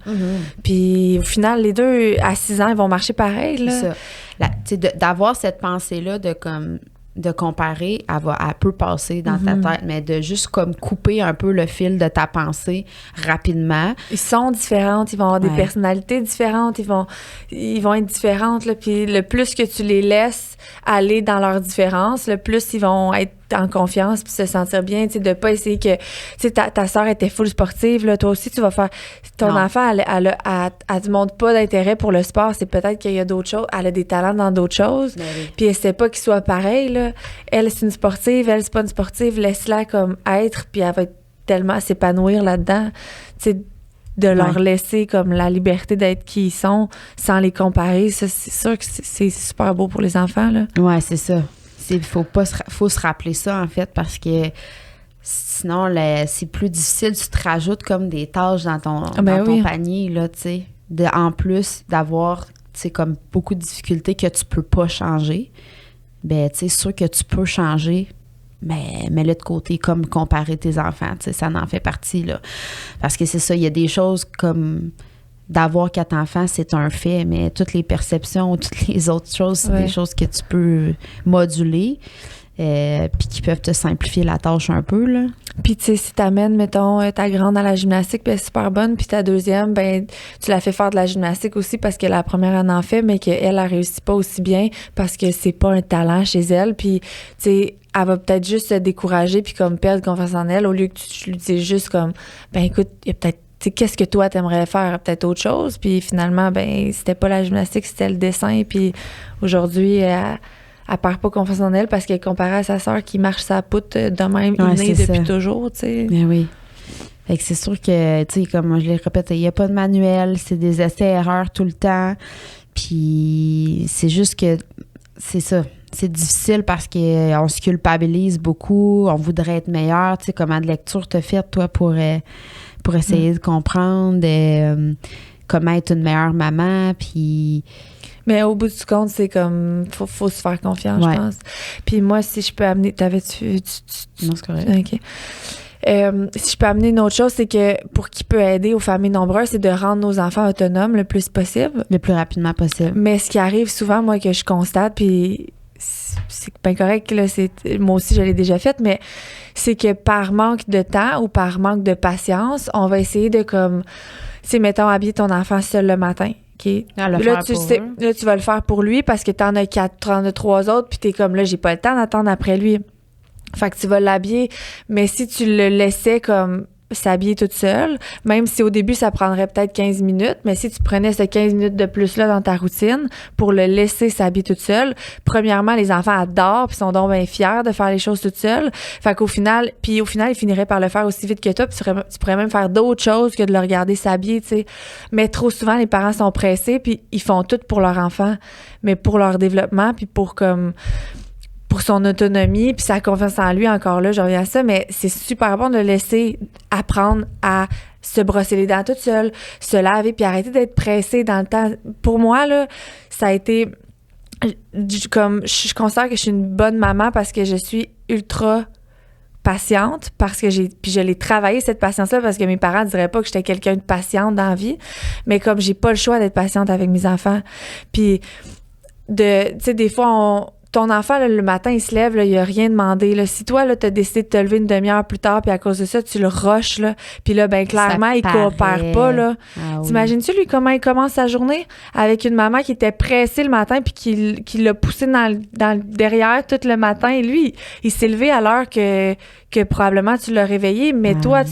Puis au final, les deux, à 6 ans, ils vont marcher pareil. Là. C'est ça. D'avoir cette pensée-là de comparer, elle peut passer dans ta tête, mais de juste comme couper un peu le fil de ta pensée rapidement. Ils sont différentes, ils vont avoir des personnalités différentes, ils vont être différentes, là, puis le plus que tu les laisses aller dans leurs différences, le plus ils vont être en confiance puis se sentir bien, tu sais, de pas essayer que, tu sais, ta sœur était full sportive, là, toi aussi, tu vas faire... Ton enfant, elle ne montre pas d'intérêt pour le sport, c'est peut-être qu'il y a d'autres choses, elle a des talents dans d'autres choses, puis elle sait pas qu'il soit pareil, là. Elle, c'est une sportive, elle, c'est pas une sportive, laisse-la comme être, puis elle va tellement s'épanouir là-dedans, tu sais, de leur laisser comme la liberté d'être qui ils sont sans les comparer. Ça, c'est sûr que c'est super beau pour les enfants, là. Ouais, c'est ça. Faut se rappeler ça, en fait, parce que sinon, c'est plus difficile. Tu te rajoutes comme des tâches dans ton panier, là, tu sais. En plus d'avoir, tu sais, comme beaucoup de difficultés que tu peux pas changer, ben, tu sais, c'est sûr que tu peux changer, mais mets-le de côté, comme comparer tes enfants, tu sais, ça en fait partie, là. Parce que c'est ça, il y a des choses comme d'avoir 4 enfants, c'est un fait, mais toutes les perceptions, toutes les autres choses, c'est des choses que tu peux moduler, puis qui peuvent te simplifier la tâche un peu, là. Puis, tu sais, si t'amènes, mettons, ta grande à la gymnastique, puis elle est super bonne, puis ta deuxième, ben tu la fais faire de la gymnastique aussi parce que la première, elle en fait, mais qu'elle, elle réussit pas aussi bien parce que c'est pas un talent chez elle. Puis, tu sais, elle va peut-être juste se décourager puis comme perdre confiance en elle au lieu que tu lui dises juste comme, ben écoute, il y a peut-être, tu sais, qu'est-ce que toi t'aimerais faire? Peut-être autre chose. Puis finalement, ben c'était pas la gymnastique, c'était le dessin. Puis aujourd'hui, elle perd pas confiance en elle parce qu'elle est comparée à sa sœur qui marche sa poutre de même innée depuis toujours, tu sais. Mais oui. Fait que c'est sûr que, tu sais, comme je l'ai répété, il n'y a pas de manuel, c'est des essais-erreurs tout le temps. Puis c'est juste que, c'est ça. C'est difficile parce qu'on se culpabilise beaucoup, on voudrait être meilleur. Tu sais, comment de lecture t'as fait, toi, pour essayer de comprendre comment être une meilleure maman, puis... Mais au bout du compte, c'est comme... Faut se faire confiance, je pense. Puis moi, si je peux amener... T'avais-tu... Non, c'est correct. OK. Si je peux amener une autre chose, c'est que pour qui peut aider aux familles nombreuses, c'est de rendre nos enfants autonomes le plus possible. Le plus rapidement possible. Mais ce qui arrive souvent, moi, que je constate, puis... c'est bien correct, là, moi aussi je l'ai déjà fait, mais c'est que par manque de temps ou par manque de patience, on va essayer de comme, tu sais, mettons, habiller ton enfant seul le matin. Okay. Là, tu vas le faire pour lui parce que t'en as 3 autres, puis t'es comme, là, j'ai pas le temps d'attendre après lui. Fait que tu vas l'habiller, mais si tu le laissais comme s'habiller toute seule, même si au début ça prendrait peut-être 15 minutes, mais si tu prenais ces 15 minutes de plus là dans ta routine pour le laisser s'habiller toute seule, premièrement les enfants adorent puis sont donc bien fiers de faire les choses toute seule. Fait qu'au final, ils finiraient par le faire aussi vite que toi, puis tu pourrais même faire d'autres choses que de le regarder s'habiller, tu sais. Mais trop souvent les parents sont pressés puis ils font tout pour leur enfant, mais pour leur développement puis pour son autonomie, puis sa confiance en lui, encore là, je reviens à ça, mais c'est super bon de le laisser apprendre à se brosser les dents toute seule, se laver, puis arrêter d'être pressé dans le temps. Pour moi, là, ça a été comme... Je considère que je suis une bonne maman parce que je suis ultra patiente, parce que puis je l'ai travaillé, cette patience-là, parce que mes parents diraient pas que j'étais quelqu'un de patiente dans la vie, mais comme j'ai pas le choix d'être patiente avec mes enfants, puis tu sais, des fois, ton enfant, là, le matin, il se lève, là, il a rien demandé. Là. Si toi, là, t'as décidé de te lever une demi-heure plus tard, puis à cause de ça, tu le rushes, là, puis là, ben clairement, il coopère pas, là. Ah, oui. T'imagines-tu, lui, comment il commence sa journée? Avec une maman qui était pressée le matin, puis qui l'a poussé derrière tout le matin. Et lui, il s'est levé à l'heure que probablement tu l'as réveillé, mais toi,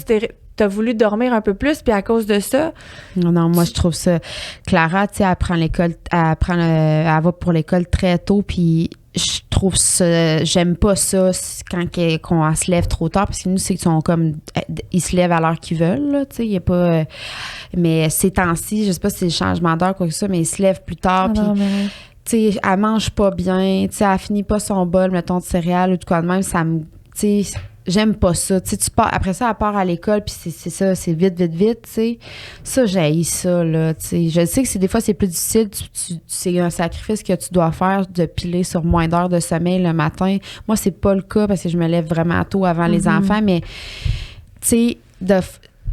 t'as voulu dormir un peu plus, puis à cause de ça... Non, moi, je trouve ça... Clara, tu sais, elle va pour l'école très tôt, puis je trouve ça... J'aime pas ça qu'on se lève trop tard, parce que nous, c'est qu'ils sont comme... Ils se lèvent à l'heure qu'ils veulent, là, tu sais, il n'y a pas... mais ces temps-ci, je sais pas si c'est le changement d'heure, quoi que ça, mais ils se lèvent plus tard, puis... Tu sais, elle mange pas bien, tu sais, elle finit pas son bol, mettons, de céréales ou de quoi de même, ça me... Tu sais... J'aime pas ça. Tu sais, après ça, elle part à l'école, puis c'est ça, c'est vite, tu sais. Ça, j'haïs ça, là, tu sais. Je sais que des fois, c'est plus difficile. C'est un sacrifice que tu dois faire de piler sur moins d'heures de sommeil le matin. Moi, c'est pas le cas parce que je me lève vraiment tôt avant les enfants, mais, tu sais,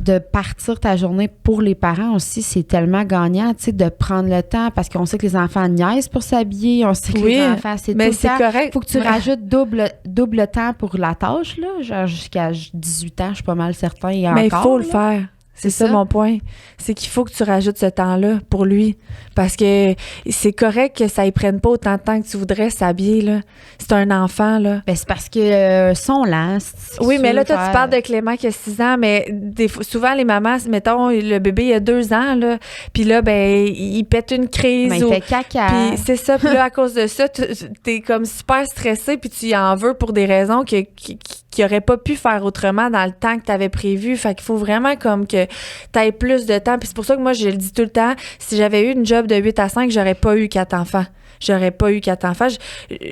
de partir ta journée pour les parents aussi, c'est tellement gagnant, tu sais, de prendre le temps, parce qu'on sait que les enfants niaisent pour s'habiller, on sait que les enfants, c'est tout le temps. Correct. Faut que tu rajoutes double temps pour la tâche, là, genre jusqu'à 18 ans, je suis pas mal certain, mais il faut le faire. C'est ça mon point. C'est qu'il faut que tu rajoutes ce temps-là pour lui. Parce que c'est correct que ça y prenne pas autant de temps que tu voudrais s'habiller, là. C'est un enfant, là. Ben, c'est parce que sont lents. Oui, mais là, toi, tu parles de Clément qui a 6 ans, mais souvent, les mamans, mettons, le bébé, il a 2 ans, là, puis là, ben, il pète une crise. Mais il fait caca. Puis c'est ça, puis là, à cause de ça, t'es comme super stressé, puis tu y en veux pour des raisons qu'il aurait pas pu faire autrement dans le temps que tu avais prévu. Fait qu'il faut vraiment comme que tu aies plus de temps. Puis c'est pour ça que moi, je le dis tout le temps, si j'avais eu une job de 8 à 5, j'aurais pas eu 4 enfants.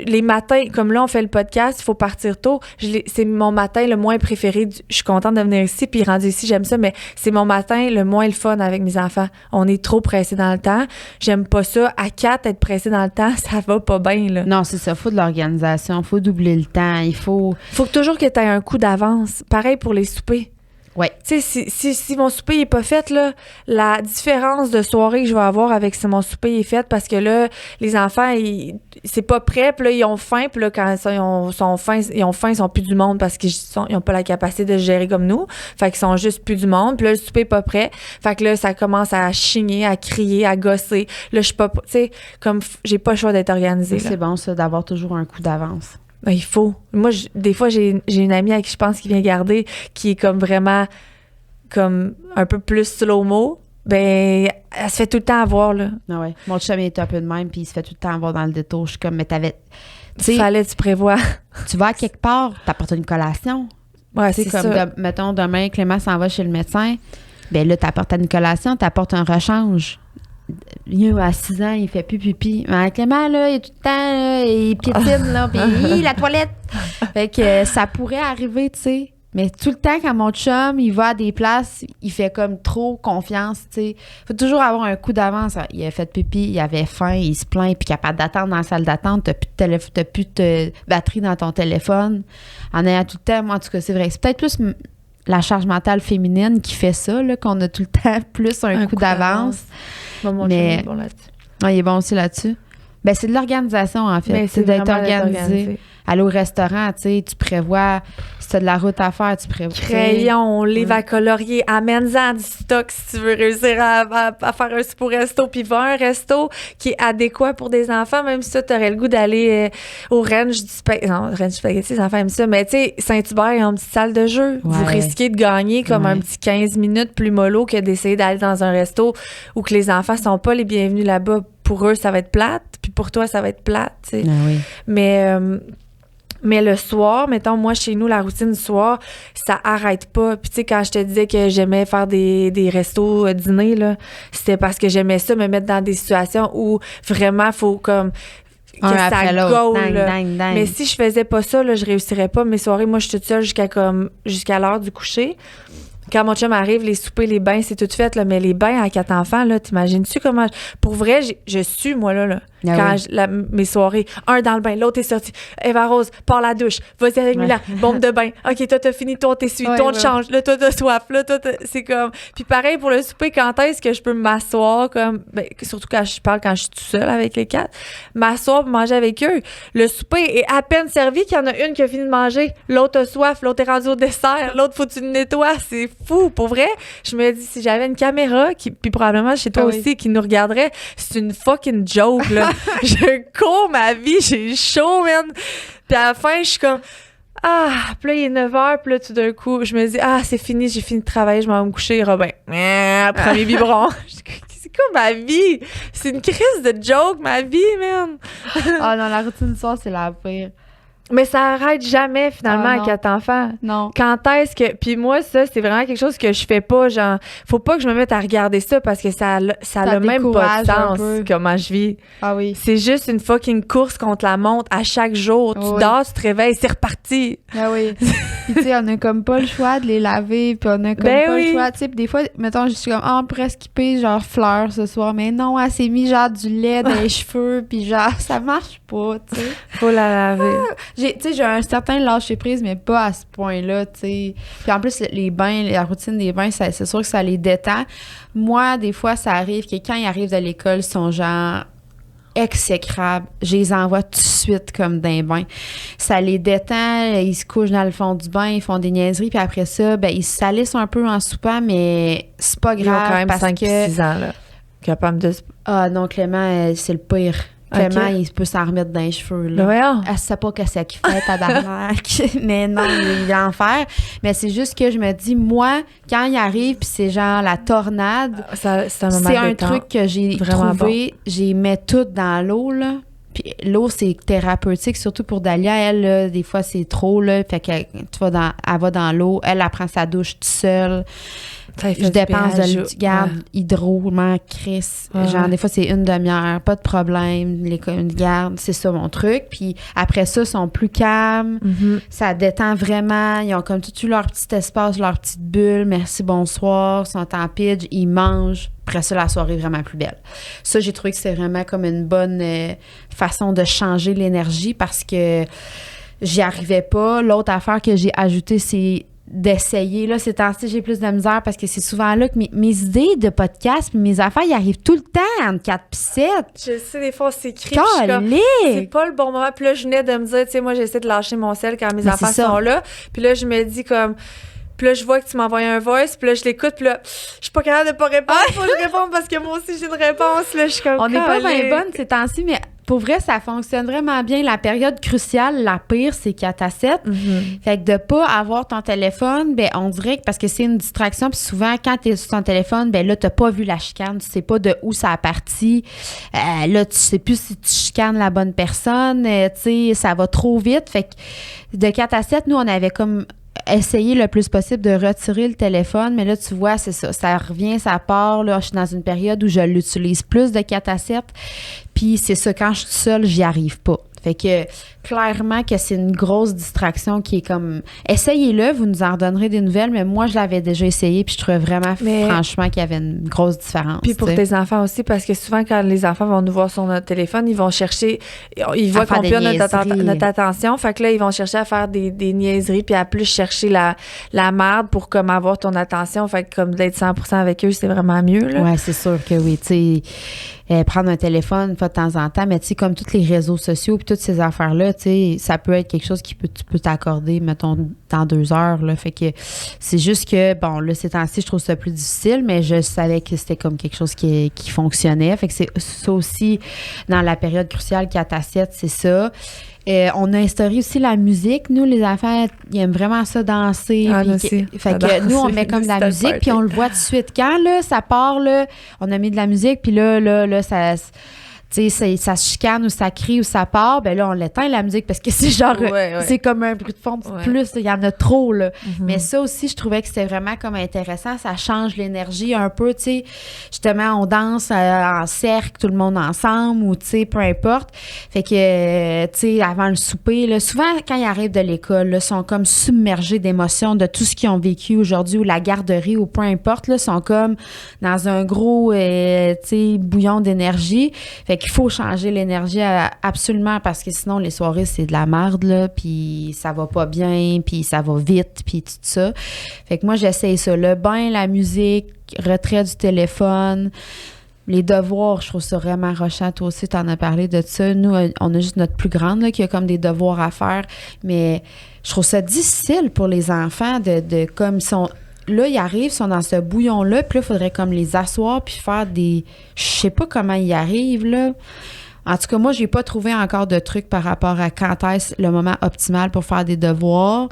Les matins, comme là, on fait le podcast, il faut partir tôt. C'est mon matin le moins préféré. Je suis contente de venir ici, puis rendu ici, j'aime ça, mais c'est mon matin le moins le fun avec mes enfants. On est trop pressé dans le temps. J'aime pas ça. À 4, être pressé dans le temps, ça va pas bien, là. Non, c'est ça. Faut de l'organisation. Faut doubler le temps. Il faut toujours que tu aies un coup d'avance. Pareil pour les soupers. Ouais. Tu sais, si mon souper n'est pas fait, là, la différence de soirée que je vais avoir avec si mon souper est fait, parce que là, les enfants, c'est pas prêt, puis là, ils ont faim, puis là, quand ils ont faim, ils sont plus du monde parce qu'ils n'ont pas la capacité de se gérer comme nous. Fait qu'ils sont juste plus du monde, puis là, le souper est pas prêt. Fait que là, ça commence à chigner, à crier, à gosser. Là, je suis pas, tu sais, comme j'ai pas le choix d'être organisée. C'est bon, ça, d'avoir toujours un coup d'avance. Ben, il faut. Moi, des fois, j'ai une amie à qui je pense qu'il vient garder qui est comme vraiment comme un peu plus slow-mo. Ben, elle se fait tout le temps avoir, là. Ah ouais. Mon chum est un peu de même, puis il se fait tout le temps avoir dans le détour. Je suis comme, mais fallait tu prévois. Tu vas à quelque part, t'apportes une collation. Ouais, c'est comme ça. Mettons, demain, Clément s'en va chez le médecin. Ben là, t'apportes une collation, t'apportes un rechange. À 6 ans, il fait plus pipi. Mais Clément, là, il est tout le temps, là, il piétine, là, puis la toilette. Fait que ça pourrait arriver, tu sais. Mais tout le temps, quand mon chum, il va à des places, il fait comme trop confiance, tu sais. Faut toujours avoir un coup d'avance. Il a fait pipi, il avait faim, il se plaint, puis capable d'attendre dans la salle d'attente, t'as plus de batterie dans ton téléphone. En ayant tout le temps, moi, en tout cas, c'est vrai. C'est peut-être plus la charge mentale féminine qui fait ça, là, qu'on a tout le temps plus un coup d'avance. Bon, mon chum est bon là-dessus. Ah, il est bon aussi là-dessus. Ben, c'est de l'organisation, en fait. C'est d'être organisé. Aller au restaurant, tu sais, tu prévois, si tu as de la route à faire, tu prévois. Crayon, livre à colorier, amène-en du stock si tu veux réussir à faire un super resto, puis va à un resto qui est adéquat pour des enfants, même si tu aurais le goût d'aller au Ranch du Spaghetti. Non, Ranch du Spaghetti, les enfants aiment ça, mais tu sais, Saint-Hubert, ils ont une petite salle de jeu. Ouais. Vous risquez de gagner comme un petit 15 minutes plus mollo que d'essayer d'aller dans un resto où que les enfants sont pas les bienvenus là-bas. Pour eux, ça va être plate, puis pour toi, ça va être plate, tu sais. Ah oui. Mais le soir, mettons, moi, chez nous, la routine du soir, ça arrête pas. Puis, tu sais, quand je te disais que j'aimais faire des restos dîner, là, c'était parce que j'aimais ça, me mettre dans des situations où vraiment, faut comme que ça go, là. Mais si je faisais pas ça, là, je réussirais pas. Mes soirées, moi, je suis toute seule jusqu'à l'heure du coucher. Quand mon chum arrive, les soupers, les bains, c'est tout fait, là. Mais les bains à 4 enfants, là, t'imagines-tu comment... Pour vrai, je suis, moi, là. Ah quand mes soirées, un dans le bain, l'autre est sorti. Eva Rose, pars la douche. Vas-y avec Mila, bombe de bain. OK, toi, t'as fini, toi, t'essuies, toi, on te change. Là, toi, t'as soif. Là, toi, c'est comme... Puis pareil pour le souper, quand est-ce que je peux m'asseoir comme... Ben, surtout quand je parle, quand je suis toute seule avec les 4, m'asseoir pour manger avec eux. Le souper est à peine servi qu'il y en a une qui a fini de manger. L'autre a soif, l'autre est rendue au dessert. L'autre, faut que tu le nettoies. C'est fou. Pour vrai, je me dis, si j'avais une caméra, puis probablement chez toi aussi, qui nous regarderait, c'est une fucking joke, là. Je cours ma vie, j'ai chaud, man. Puis à la fin, je suis comme... Ah, puis là, il est 9h, puis là, tout d'un coup, je me dis, c'est fini, j'ai fini de travailler, je m'en vais me coucher, Robin. Premier biberon. C'est quoi ma vie? C'est une crise de joke, ma vie, man. Ah non, la routine du soir, c'est la pire. Mais ça arrête jamais, finalement, à 4 enfants. Non. Quand est-ce que... Puis moi, ça, c'est vraiment quelque chose que je fais pas, genre... Faut pas que je me mette à regarder ça parce que ça a même pas de sens, comment je vis. Ah oui. C'est juste une fucking course contre la montre à chaque jour. Tu dors, tu te réveilles, c'est reparti. Ah oui. Puis tu sais, on a comme pas le choix de les laver, puis on a comme pas le choix. Tu sais, puis des fois, mettons, je suis comme, on pourrait skipper genre fleurs ce soir, mais non, elle s'est mis genre du lait dans les cheveux, puis genre, ça marche pas, tu sais. Faut la laver. J'ai un certain lâcher-prise, mais pas à ce point-là, tu sais. Puis en plus, les bains, la routine des bains, c'est sûr que ça les détend. Moi, des fois, ça arrive que quand ils arrivent de l'école, ils sont genre exécrables. Je les envoie tout de suite comme d'un bain. Ça les détend, ils se couchent dans le fond du bain, ils font des niaiseries, puis après ça, ben ils se salissent un peu en soupant, mais c'est pas grave. Ils ont quand même parce 5 que 6 ans, là. Capable de... Ah non, Clément, c'est le pire. Clément, il peut s'en remettre dans les cheveux, là. Voyons. Elle sait pas qu'est-ce qu'il fait, tabarnak. Mais non, il va en faire. Mais c'est juste que je me dis, moi, quand il arrive, puis c'est genre la tornade, c'est un moment c'est un truc que j'ai trouvé. Bon. J'y mets tout dans l'eau, là. Puis l'eau, c'est thérapeutique, surtout pour Dalia. Elle, là, des fois, c'est trop, là. Fait que elle va dans l'eau. Elle prend sa douche toute seule. Je dépense de garde hydro, Chris. Genre, des fois, c'est une demi-heure, pas de problème. Les gardes, c'est ça mon truc. Puis après ça, ils sont plus calmes. Ça détend vraiment. Ils ont comme tout eu leur petit espace, leur petite bulle. Merci, bonsoir. Ils sont en pidge, ils mangent. Après ça, la soirée est vraiment plus belle. Ça, j'ai trouvé que c'est vraiment comme une bonne façon de changer l'énergie parce que j'y arrivais pas. L'autre affaire que j'ai ajoutée, c'est d'essayer. Là, ces temps-ci, j'ai plus de misère parce que c'est souvent là que mes idées de podcast puis mes affaires, ils arrivent tout le temps entre 4 pis 7. Je sais, des fois, c'est écrit. C'est pas le bon moment. Puis là, je venais de me dire, tu sais, moi, j'essaie de lâcher mon sel quand mes affaires sont là. Puis là, je me dis comme... Puis là, je vois que tu m'envoies un voice, puis là, je l'écoute, puis là, je suis pas capable de pas répondre. Faut que je réponde parce que moi aussi, j'ai une réponse. Là, je suis comme... On n'est pas bien bonne ces temps-ci, mais pour vrai, ça fonctionne vraiment bien. La période cruciale, la pire, c'est 4 à 7. Fait que de pas avoir ton téléphone, ben on dirait que parce que c'est une distraction, puis souvent, quand t'es sur ton téléphone, ben là, t'as pas vu la chicane, tu sais pas de où ça a parti. Là, tu sais plus si tu chicanes la bonne personne. Tu sais, ça va trop vite. Fait que de 4 à 7, nous, on avait comme essayer le plus possible de retirer le téléphone, mais là, tu vois, c'est ça. Ça revient, ça part. Là, je suis dans une période où je l'utilise plus de 4 à 7. Puis c'est ça, quand je suis seule, j'y arrive pas. Fait que clairement que c'est une grosse distraction qui est comme... Essayez-le, vous nous en redonnerez des nouvelles, mais moi, je l'avais déjà essayé puis je trouvais vraiment, franchement, qu'il y avait une grosse différence. Puis pour tes enfants aussi, parce que souvent, quand les enfants vont nous voir sur notre téléphone, ils vont chercher... Ils voient qu'on perd notre attention. Fait que là, ils vont chercher à faire des niaiseries puis à plus chercher la merde pour comme avoir ton attention. Fait que comme d'être 100% avec eux, c'est vraiment mieux, là. Ouais, c'est sûr que oui, tu sais... prendre un téléphone une fois de temps en temps, mais tu sais, comme tous les réseaux sociaux puis toutes ces affaires-là, tu sais, ça peut être quelque chose tu peux t'accorder, mettons, dans 2 heures, là. Fait que c'est juste que, bon, là, ces temps-ci, je trouve ça plus difficile, mais je savais que c'était comme quelque chose qui fonctionnait. Fait que c'est ça aussi, dans la période cruciale 4 à 7, c'est ça. On a instauré aussi la musique. Nous, les enfants, ils aiment vraiment ça danser. Fait que nous, on met comme de la musique, puis on le voit tout de suite. Quand là, ça part, là, on a mis de la musique, puis là, ça... Tu sais, ça se chicane ou ça crie ou ça part, ben là, on l'éteint la musique parce que c'est genre, c'est comme un bruit de fond plus, il y en a trop, là. Mais ça aussi, je trouvais que c'était vraiment comme intéressant, ça change l'énergie un peu, tu sais. Justement, on danse en cercle, tout le monde ensemble ou, tu sais, peu importe. Fait que, tu sais, avant le souper, là, souvent, quand ils arrivent de l'école, là, sont comme submergés d'émotions de tout ce qu'ils ont vécu aujourd'hui ou la garderie ou peu importe, là, sont comme dans un gros, tu sais, bouillon d'énergie. Fait qu'il faut changer l'énergie absolument parce que sinon, les soirées, c'est de la merde, là, puis ça va pas bien, puis ça va vite, puis tout ça. Fait que moi, j'essaye ça. Le bain, la musique, retrait du téléphone, les devoirs, je trouve ça vraiment rochant. Toi aussi, t'en as parlé de ça. Nous, on a juste notre plus grande, là, qui a comme des devoirs à faire, mais je trouve ça difficile pour les enfants de comme ils sont... Là, ils arrivent, ils sont dans ce bouillon-là, puis là, il faudrait comme les asseoir puis faire des... Je sais pas comment ils arrivent, là. En tout cas, moi, j'ai pas trouvé encore de trucs par rapport à quand est-ce le moment optimal pour faire des devoirs.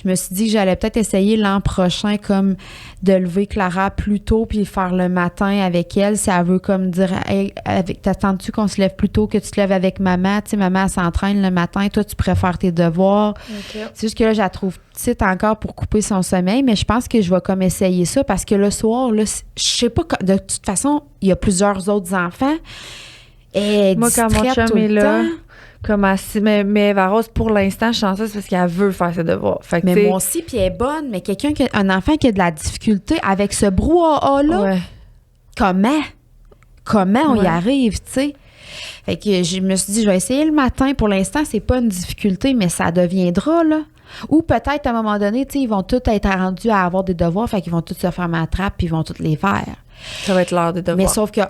Je me suis dit que j'allais peut-être essayer l'an prochain comme de lever Clara plus tôt puis faire le matin avec elle si elle veut comme dire hey, t'attends-tu qu'on se lève plus tôt que tu te lèves avec maman? Tu sais, maman, elle s'entraîne le matin, toi, tu préfères tes devoirs. Okay. C'est juste que là, je la trouve petite encore pour couper son sommeil, mais je pense que je vais comme essayer ça parce que le soir, là, je sais pas, de toute façon, il y a plusieurs autres enfants. Et moi, quand mon chum est là, comme mais Varose, pour l'instant, je suis chanceuse parce qu'elle veut faire ses devoirs. Fait que mais moi aussi, puis elle est bonne, mais un enfant qui a de la difficulté avec ce brouhaha-là, comment on y arrive, tu sais? Fait que je me suis dit, je vais essayer le matin. Pour l'instant, c'est pas une difficulté, mais ça deviendra, là. Ou peut-être, à un moment donné, tu sais, ils vont tous être rendus à avoir des devoirs, fait qu'ils vont tous se faire ma trappe puis ils vont tous les faire. Ça va être l'heure des devoirs. Mais sauf que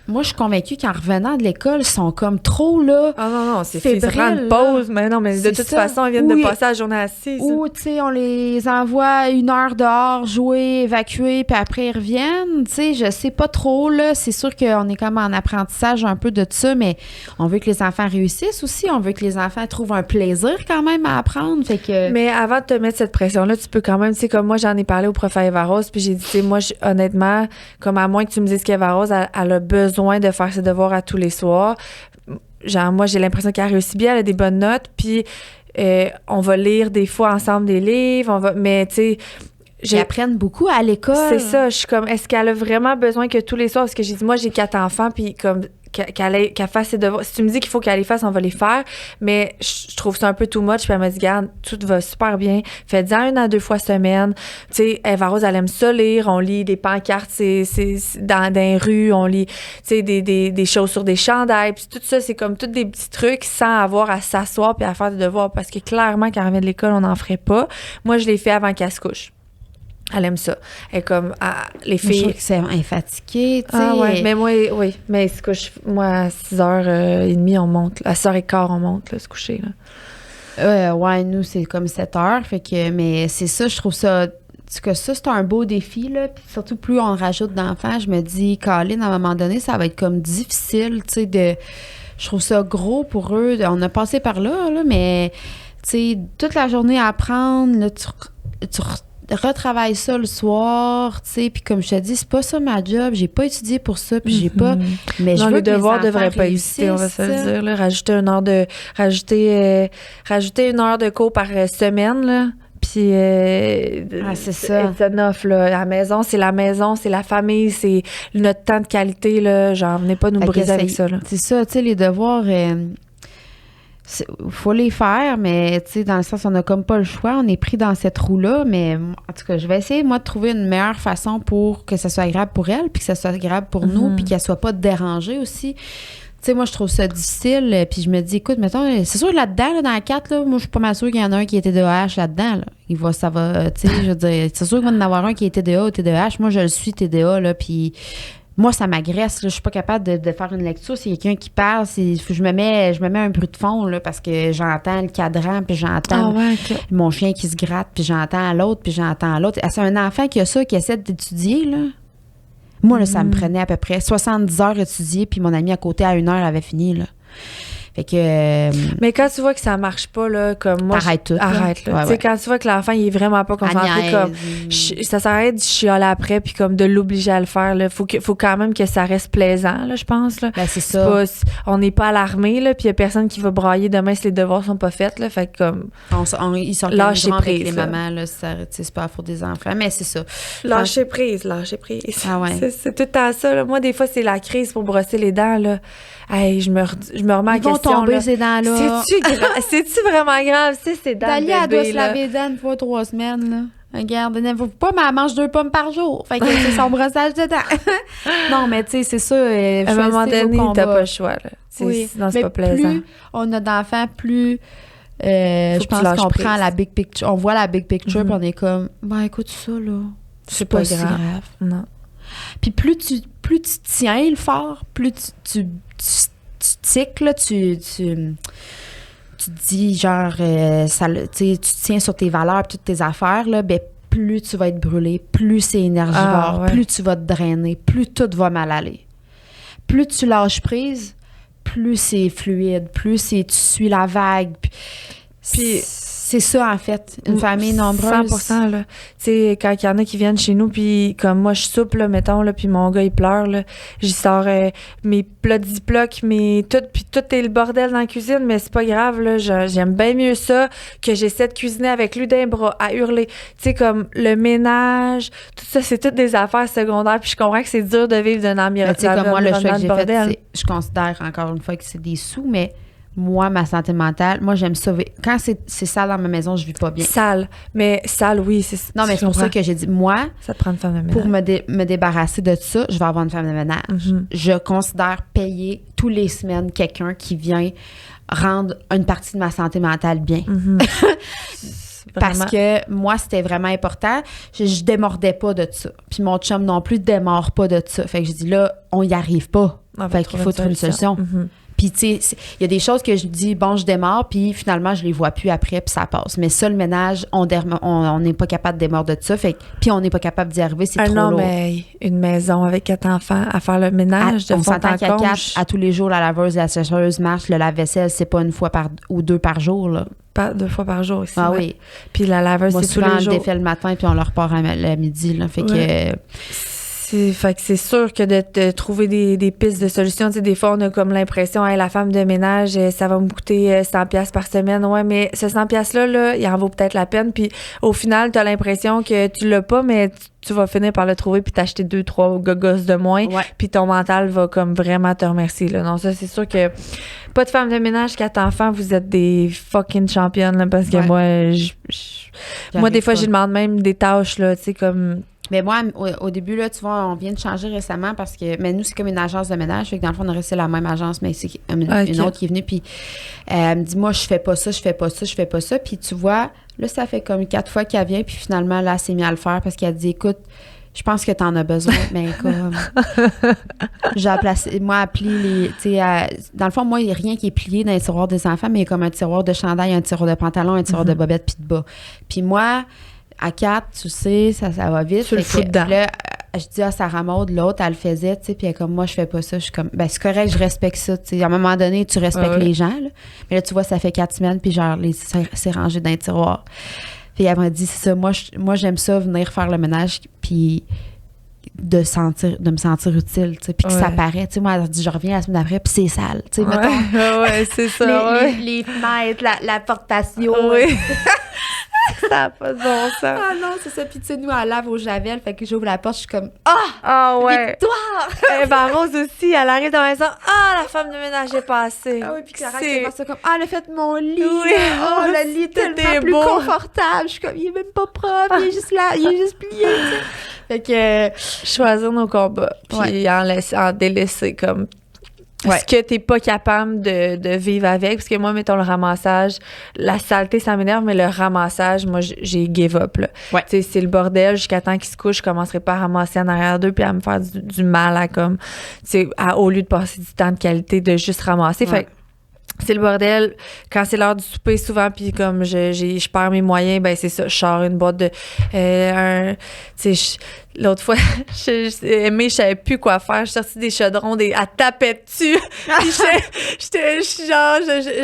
moi, je suis convaincue qu'en revenant de l'école, ils sont comme trop là. Ah non, c'est fébriles, ça prend une pause. Mais non, mais de toute façon, ils viennent de passer la journée assise. Ou, tu sais, on les envoie 1 heure dehors, jouer, évacuer, puis après, ils reviennent. Tu sais, je sais pas trop, là. C'est sûr qu'on est comme en apprentissage un peu de ça, mais on veut que les enfants réussissent aussi. On veut que les enfants trouvent un plaisir quand même à apprendre. Fait que... Mais avant de te mettre cette pression-là, tu peux quand même, tu sais, comme moi, j'en ai parlé au prof Eva Rose, puis j'ai dit, tu sais, moi, honnêtement, comme à moins que tu me dises qu'Eva Rose, elle a besoin de faire ses devoirs à tous les soirs. Genre, moi, j'ai l'impression qu'elle réussit bien, elle a des bonnes notes, puis on va lire des fois ensemble des livres, mais tu sais... Ils apprennent beaucoup à l'école. C'est ça, je suis comme, est-ce qu'elle a vraiment besoin que tous les soirs, parce que j'ai dit, moi, j'ai 4 enfants, puis comme... Qu'elle fasse ses devoirs. Si tu me dis qu'il faut qu'elle les fasse, on va les faire. Mais je trouve ça un peu too much. Puis elle m'a dit, regarde, tout va super bien. Faites-en 1 à 2 fois semaine. Tu sais, Eva Rose, elle aime ça lire. On lit des pancartes c'est dans les rues. On lit, tu sais, des choses sur des chandails. Puis tout ça, c'est comme tous des petits trucs sans avoir à s'asseoir puis à faire des devoirs. Parce que clairement, quand elle revient de l'école, on n'en ferait pas. Moi, je l'ai fait avant qu'elle se couche. Elle aime ça. Elle est comme, les filles... Je trouve que c'est fatiguée, tu sais. Ah ouais, mais moi, oui. Mais se couche, moi, à 6h30, on monte. À 6h15, on monte, là, se coucher, là. Ouais, nous, c'est comme 7h. Fait que, mais c'est ça, je trouve ça... Que ça, c'est un beau défi, là. Puis surtout, plus on rajoute d'enfants, je me dis, Colin, à un moment donné, ça va être comme difficile, tu sais, de... Je trouve ça gros pour eux. On a passé par là, mais, tu sais, toute la journée à apprendre, là, tu retravaille ça le soir, tu sais, puis comme je te dis, c'est pas ça ma job, j'ai pas étudié pour ça, puis j'ai pas... Mais non, je veux le devoir devrait pas exister, on va se le dire, là, rajouter 1 heure de... Rajouter 1 heure de cours par semaine, là, puis... c'est ça. C'est enough, là. À la maison, c'est la famille, c'est notre temps de qualité, là, genre, venez pas nous briser avec ça, là. C'est ça, tu sais, les devoirs... faut les faire, mais tu sais, dans le sens, on n'a comme pas le choix. On est pris dans cette roue-là, mais en tout cas, je vais essayer, moi, de trouver une meilleure façon pour que ça soit agréable pour elle, puis que ça soit agréable pour nous, puis qu'elle soit pas dérangée aussi. Tu sais, moi, je trouve ça difficile, puis je me dis, écoute, mettons, c'est sûr, là-dedans, là, dans la 4, là, moi, je suis pas mal sûre qu'il y en a un qui est TDAH là-dedans, là. Ça va, tu sais, je veux dire, c'est sûr qu'il va y en avoir un qui est TDA ou TDAH. Moi, je le suis TDA, là, puis... Moi, ça m'agresse. Là. Je suis pas capable de faire une lecture. C'est quelqu'un qui parle. Je me mets un bruit de fond là, parce que j'entends le cadran, puis j'entends mon chien qui se gratte, puis j'entends l'autre, puis j'entends l'autre. C'est un enfant qui a ça, qui essaie d'étudier. Là. Moi, là, ça me prenait à peu près 70 heures étudier, puis mon ami à côté, à 1 heure, avait fini. Là. Fait que... mais quand tu vois que ça marche pas, là, comme moi... Arrête tout. Arrête, là. Ouais, tu sais, quand tu vois que l'enfant, il est vraiment pas concentré, comme... ça s'arrête de chialer après, puis comme de l'obliger à le faire, là. Faut quand même que ça reste plaisant, là, je pense, là. Ben, c'est ça. On n'est pas alarmé, là, puis il y a personne qui va brailler demain si les devoirs sont pas faits, là. Fait que comme... ils sont lâcher prise, avec les mamans, là. C'est pas la faute des enfants, mais c'est ça. Lâcher prise. Ah ouais. C'est tout le temps ça, là. Moi, des fois, c'est la crise pour brosser les dents, là. Hey, je me remets en question. Ils vont tomber ces dents-là. C'est-tu vraiment grave? C'est ces dents de bébé, elle doit se laver les dents 1 fois 3 semaines, là. Regarde, elle ne faut pas, mais elle mange 2 pommes par jour. Fait que c'est son brossage de dents. Non, mais tu sais, c'est ça. À un moment donné, t'as pas le choix, là. Oui, sinon, c'est pas plaisant. Plus on a d'enfants, plus... je pense qu'on prend la big picture. On voit la big picture, puis on est comme, ben écoute ça, là. C'est pas si grave. Non. Puis plus tu tiens le fort, plus tu tiques, là, tu dis, genre, tu tiens sur tes valeurs, toutes tes affaires, là, ben, plus tu vas être brûlé, plus c'est énergivore, plus tu vas te drainer, plus tout va mal aller. Plus tu lâches prise, plus c'est fluide, plus tu suis la vague. Puis c'est ça, en fait, une famille nombreuse. 100%, là. Tu sais, quand il y en a qui viennent chez nous, puis comme moi, je soupe, là, mettons, là, puis mon gars, il pleure, là, j'y sors mes plats de Ziploc, puis tout est le bordel dans la cuisine, mais c'est pas grave, là, j'aime bien mieux ça que j'essaie de cuisiner avec lui d'un bras, à hurler. Tu sais, comme le ménage, tout ça, c'est toutes des affaires secondaires, puis je comprends que c'est dur de vivre d'un environnement de bordel. Tu sais, comme moi, le choix que j'ai fait, je considère, encore une fois, que c'est des sous, mais... Moi, ma santé mentale, moi, j'aime ça. Quand c'est sale dans ma maison, je vis pas bien. Sale. Mais sale, oui. Non, mais c'est pour ça que j'ai dit, moi, ça te prend une femme de ménage. Pour me débarrasser de ça, je vais avoir une femme de ménage. Mm-hmm. Je considère payer tous les semaines quelqu'un qui vient rendre une partie de ma santé mentale bien. Mm-hmm. Parce que moi, c'était vraiment important. Je démordais pas de ça. Puis mon chum non plus démord pas de ça. Fait que je dis là, on y arrive pas. Fait qu'il faut trouver une solution. Mm-hmm. Puis, tu sais, il y a des choses que je dis, bon, je démarre, puis finalement, je les vois plus après, puis ça passe. Mais ça, le ménage, on n'est pas capable de démarrer de ça. Puis, on n'est pas capable d'y arriver, c'est trop non, lourd. mais une maison avec 4 enfants à faire le ménage de on fond s'entend en qu'à 4, comble. à tous les jours, la laveuse, la sécheuse marche, le lave-vaisselle, c'est pas une fois ou 2 par jour, là. Pas 2 fois par jour ici. Ah oui. Puis la laveuse, Moi, c'est tous souvent, les jours. on le défait le matin, puis on le repart à midi, là. Fait que... Fait que c'est sûr que de trouver des pistes de solutions, tu sais, des fois, on a comme l'impression, hey, la femme de ménage, ça va me coûter 100$ par semaine. Ouais, mais ce 100$-là, là, il en vaut peut-être la peine. Puis au final, t'as l'impression que tu l'as pas, mais tu vas finir par le trouver puis t'acheter 2-3 gogos de moins. Ouais. Puis ton mental va comme vraiment te remercier, là. Non, ça, c'est sûr que pas de femme de ménage, 4 enfants, vous êtes des fucking championnes, là, parce que moi, des fois, je demande même des tâches, là, tu sais, comme... Mais moi, au début, là, tu vois, on vient de changer récemment parce que... Mais nous, c'est comme une agence de ménage. Fait que dans le fond, on a resté la même agence, mais c'est une autre qui est venue. Puis elle me dit, moi, je fais pas ça, je fais pas ça, je fais pas ça. Puis tu vois, là, ça fait comme 4 fois qu'elle vient. Puis finalement, là, elle s'est mise à le faire parce qu'elle dit, écoute, je pense que t'en as besoin. Mais comme... j'ai placé... Moi, elle plie les... Tu sais, dans le fond, moi, il n'y a rien qui est plié dans les tiroirs des enfants, mais il y a comme un tiroir de chandail, un tiroir de pantalon, un tiroir de bobette puis de bas. Puis moi... À 4, tu sais, ça va vite. Tu le fous dedans. Là, je dis à Sarah Maud, l'autre, elle le faisait, tu sais, puis elle est comme, moi, je fais pas ça. Je suis comme, ben, c'est correct, je respecte ça, tu sais. À un moment donné, tu respectes les gens, là. Mais là, tu vois, ça fait 4 semaines, puis genre, c'est rangé dans les tiroirs. Puis elle m'a dit, c'est ça, moi, j'aime ça, venir faire le ménage, puis de me sentir utile, tu sais, puis que ça paraît. Tu sais, moi, elle dit, je reviens la semaine d'après, puis c'est sale, tu sais, mettons. Ouais, c'est ça, les fenêtres, la porte patio. Oui. Ça n'a pas de bon sens. Ah non, c'est ça. Puis tu sais, nous, elle lave au javel. Fait que j'ouvre la porte, je suis comme ouais. Victoire! Ben, Rose aussi, elle arrive dans la maison. La femme de ménage est passée. Ah oui, puis Clara, c'est ça comme elle a fait mon lit. Oui. Le lit est tellement plus confortable. Je suis comme, il est même pas propre, il est juste là, il est juste plié. Fait que choisir nos combats, puis en délaisser comme. Ce que t'es pas capable de vivre avec. Parce que moi, mettons, le ramassage, la saleté, ça m'énerve, mais le ramassage, moi, j'ai give up, là. Ouais. Tu sais, c'est le bordel. Jusqu'à temps qu'ils se couchent, je commencerai pas à ramasser en arrière d'eux puis à me faire du mal à comme... Tu sais, au lieu de passer du temps de qualité, de juste ramasser. Fait que c'est le bordel. Quand c'est l'heure du souper, souvent, puis comme je perds mes moyens, ben c'est ça, je sors une boîte de... tu sais, l'autre fois, Aimée, je savais plus quoi faire. Je suis sortie des chaudrons, elle tapait dessus. Puis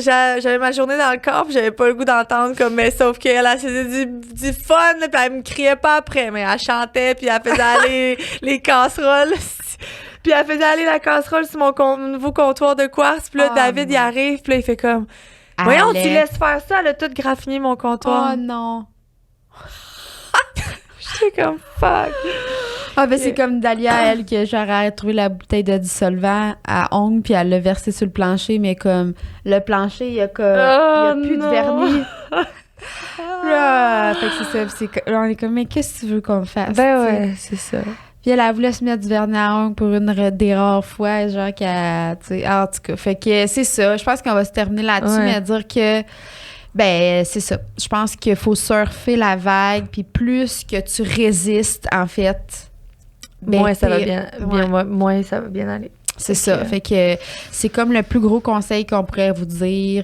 j'avais ma journée dans le corps, puis j'avais pas le goût d'entendre comme, mais sauf qu'elle faisait du fun, là, puis elle me criait pas après, mais elle chantait, puis elle faisait aller les casseroles. Puis elle faisait aller la casserole sur mon nouveau comptoir de quartz. Puis là, David, il arrive. Puis là, il fait comme... Voyons, tu laisses faire ça. Elle a tout graffiné mon comptoir. Oh non! J'étais comme fuck. Ah, ben c'est comme Dahlia, elle, que j'aurais trouvé la bouteille de dissolvant à ongles, puis elle l'a versé sur le plancher, mais comme le plancher, il y a plus de vernis. Fait que c'est ça. On est comme, mais qu'est-ce que tu veux qu'on fasse? Ben ouais, c'est ça. Puis elle voulu se mettre du vernis à ongles pour des rares fois, genre qu'elle, tu sais, en tout cas. Fait que c'est ça. Je pense qu'on va se terminer là-dessus, mais à dire que, ben, c'est ça. Je pense qu'il faut surfer la vague, puis plus que tu résistes, en fait, ben, moins ça va moins ça va bien aller. C'est ça. Fait que c'est comme le plus gros conseil qu'on pourrait vous dire.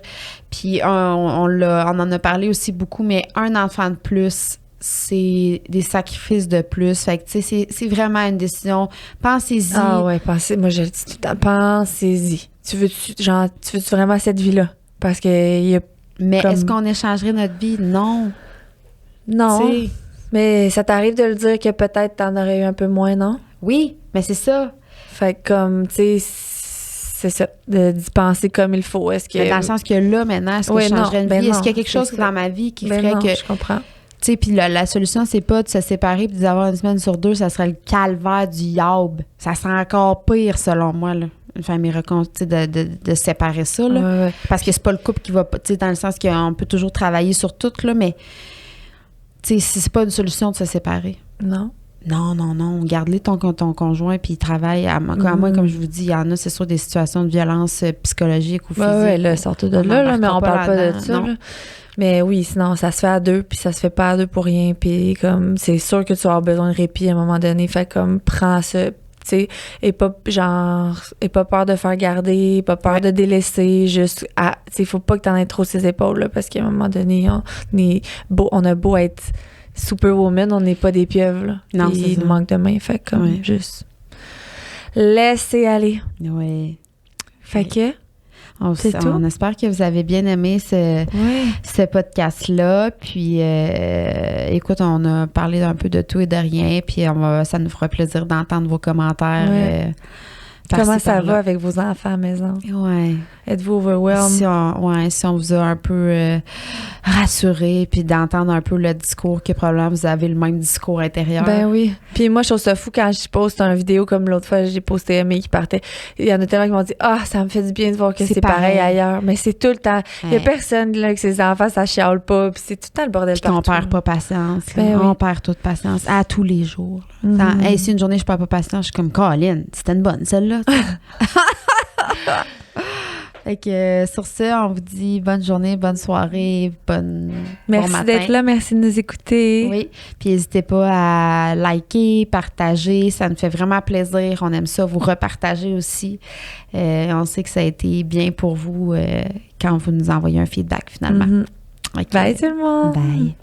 Puis on en a parlé aussi beaucoup, mais un enfant de plus, c'est des sacrifices de plus. Fait que, tu sais, c'est vraiment une décision. Pensez-y. Ah ouais, moi, je le dis tout le temps, pensez-y. Tu veux vraiment cette vie-là? Parce que Mais est-ce qu'on échangerait notre vie? Non. Non. T'sais. Mais ça t'arrive de le dire que peut-être t'en aurais eu un peu moins, non? Oui, mais c'est ça. Fait que comme, tu sais, c'est ça, d'y penser comme il faut. Est-ce que... Mais dans le sens que là, maintenant, est-ce que je changerais une vie? Est-ce qu'il y a quelque chose dans ma vie qui ferait que... je comprends. Tu sais, puis la solution, c'est pas de se séparer puis d'avoir une semaine sur 2, ça serait le calvaire du yaub. Ça serait encore pire, selon moi, là. Une famille de séparer ça, là. Ouais. Parce que c'est pas le couple qui va... Tu sais, dans le sens qu'on peut toujours travailler sur tout, là, mais... Tu sais, c'est pas une solution de se séparer. Non. Non. Garde-les ton conjoint puis il travaille. À moi, comme je vous dis, il y en a, c'est sûr, des situations de violence psychologique ou physique. Ouais, là, sortez de là, mais on parle pas de ça, là. Mais oui, sinon, ça se fait à deux, puis ça se fait pas à deux pour rien. Puis comme, c'est sûr que tu vas avoir besoin de répit à un moment donné. Fait comme, prends ça. sais, aie pas peur de faire garder, aie pas peur de délaisser, juste, tu sais, faut pas que t'en aies trop ses épaules, là, parce qu'à un moment donné, on a beau être superwoman, on n'est pas des pieuvres, là. Non, puis c'est il ça. manque de main, fait comme, juste, laisser aller. Oui. Fait que, c'est tout. On espère que vous avez bien aimé ce podcast-là. Puis, écoute, on a parlé un peu de tout et de rien. Puis, ça nous fera plaisir d'entendre vos commentaires. Ouais. Comment ça va avec vos enfants à la maison? Ouais. Êtes-vous overwhelmed? Si on vous a un peu rassuré, puis d'entendre un peu le discours, que probablement vous avez le même discours intérieur. Ben oui. Puis moi, je trouve ça fou quand je poste une vidéo comme l'autre fois, j'ai posté Aimé qui partait. Il y en a tellement qui m'ont dit « Ah, ça me fait du bien de voir que c'est pareil ailleurs. » Mais c'est tout le temps. Il y a personne là que ses enfants, ça chiale pas. Puis c'est tout le temps le bordel partout. Puis qu'on perd pas patience. Ben on perd toute patience à tous les jours. Hey, si une journée je perds pas patience, je suis comme « Colin, c'était une bonne celle-là. » Fait que sur ça, on vous dit bonne journée, bonne soirée, bon matin. D'être là, merci de nous écouter. Oui, puis n'hésitez pas à liker, partager, ça nous fait vraiment plaisir. On aime ça, vous repartager aussi. On sait que ça a été bien pour vous quand vous nous envoyez un feedback finalement. Bye tout le monde! Bye!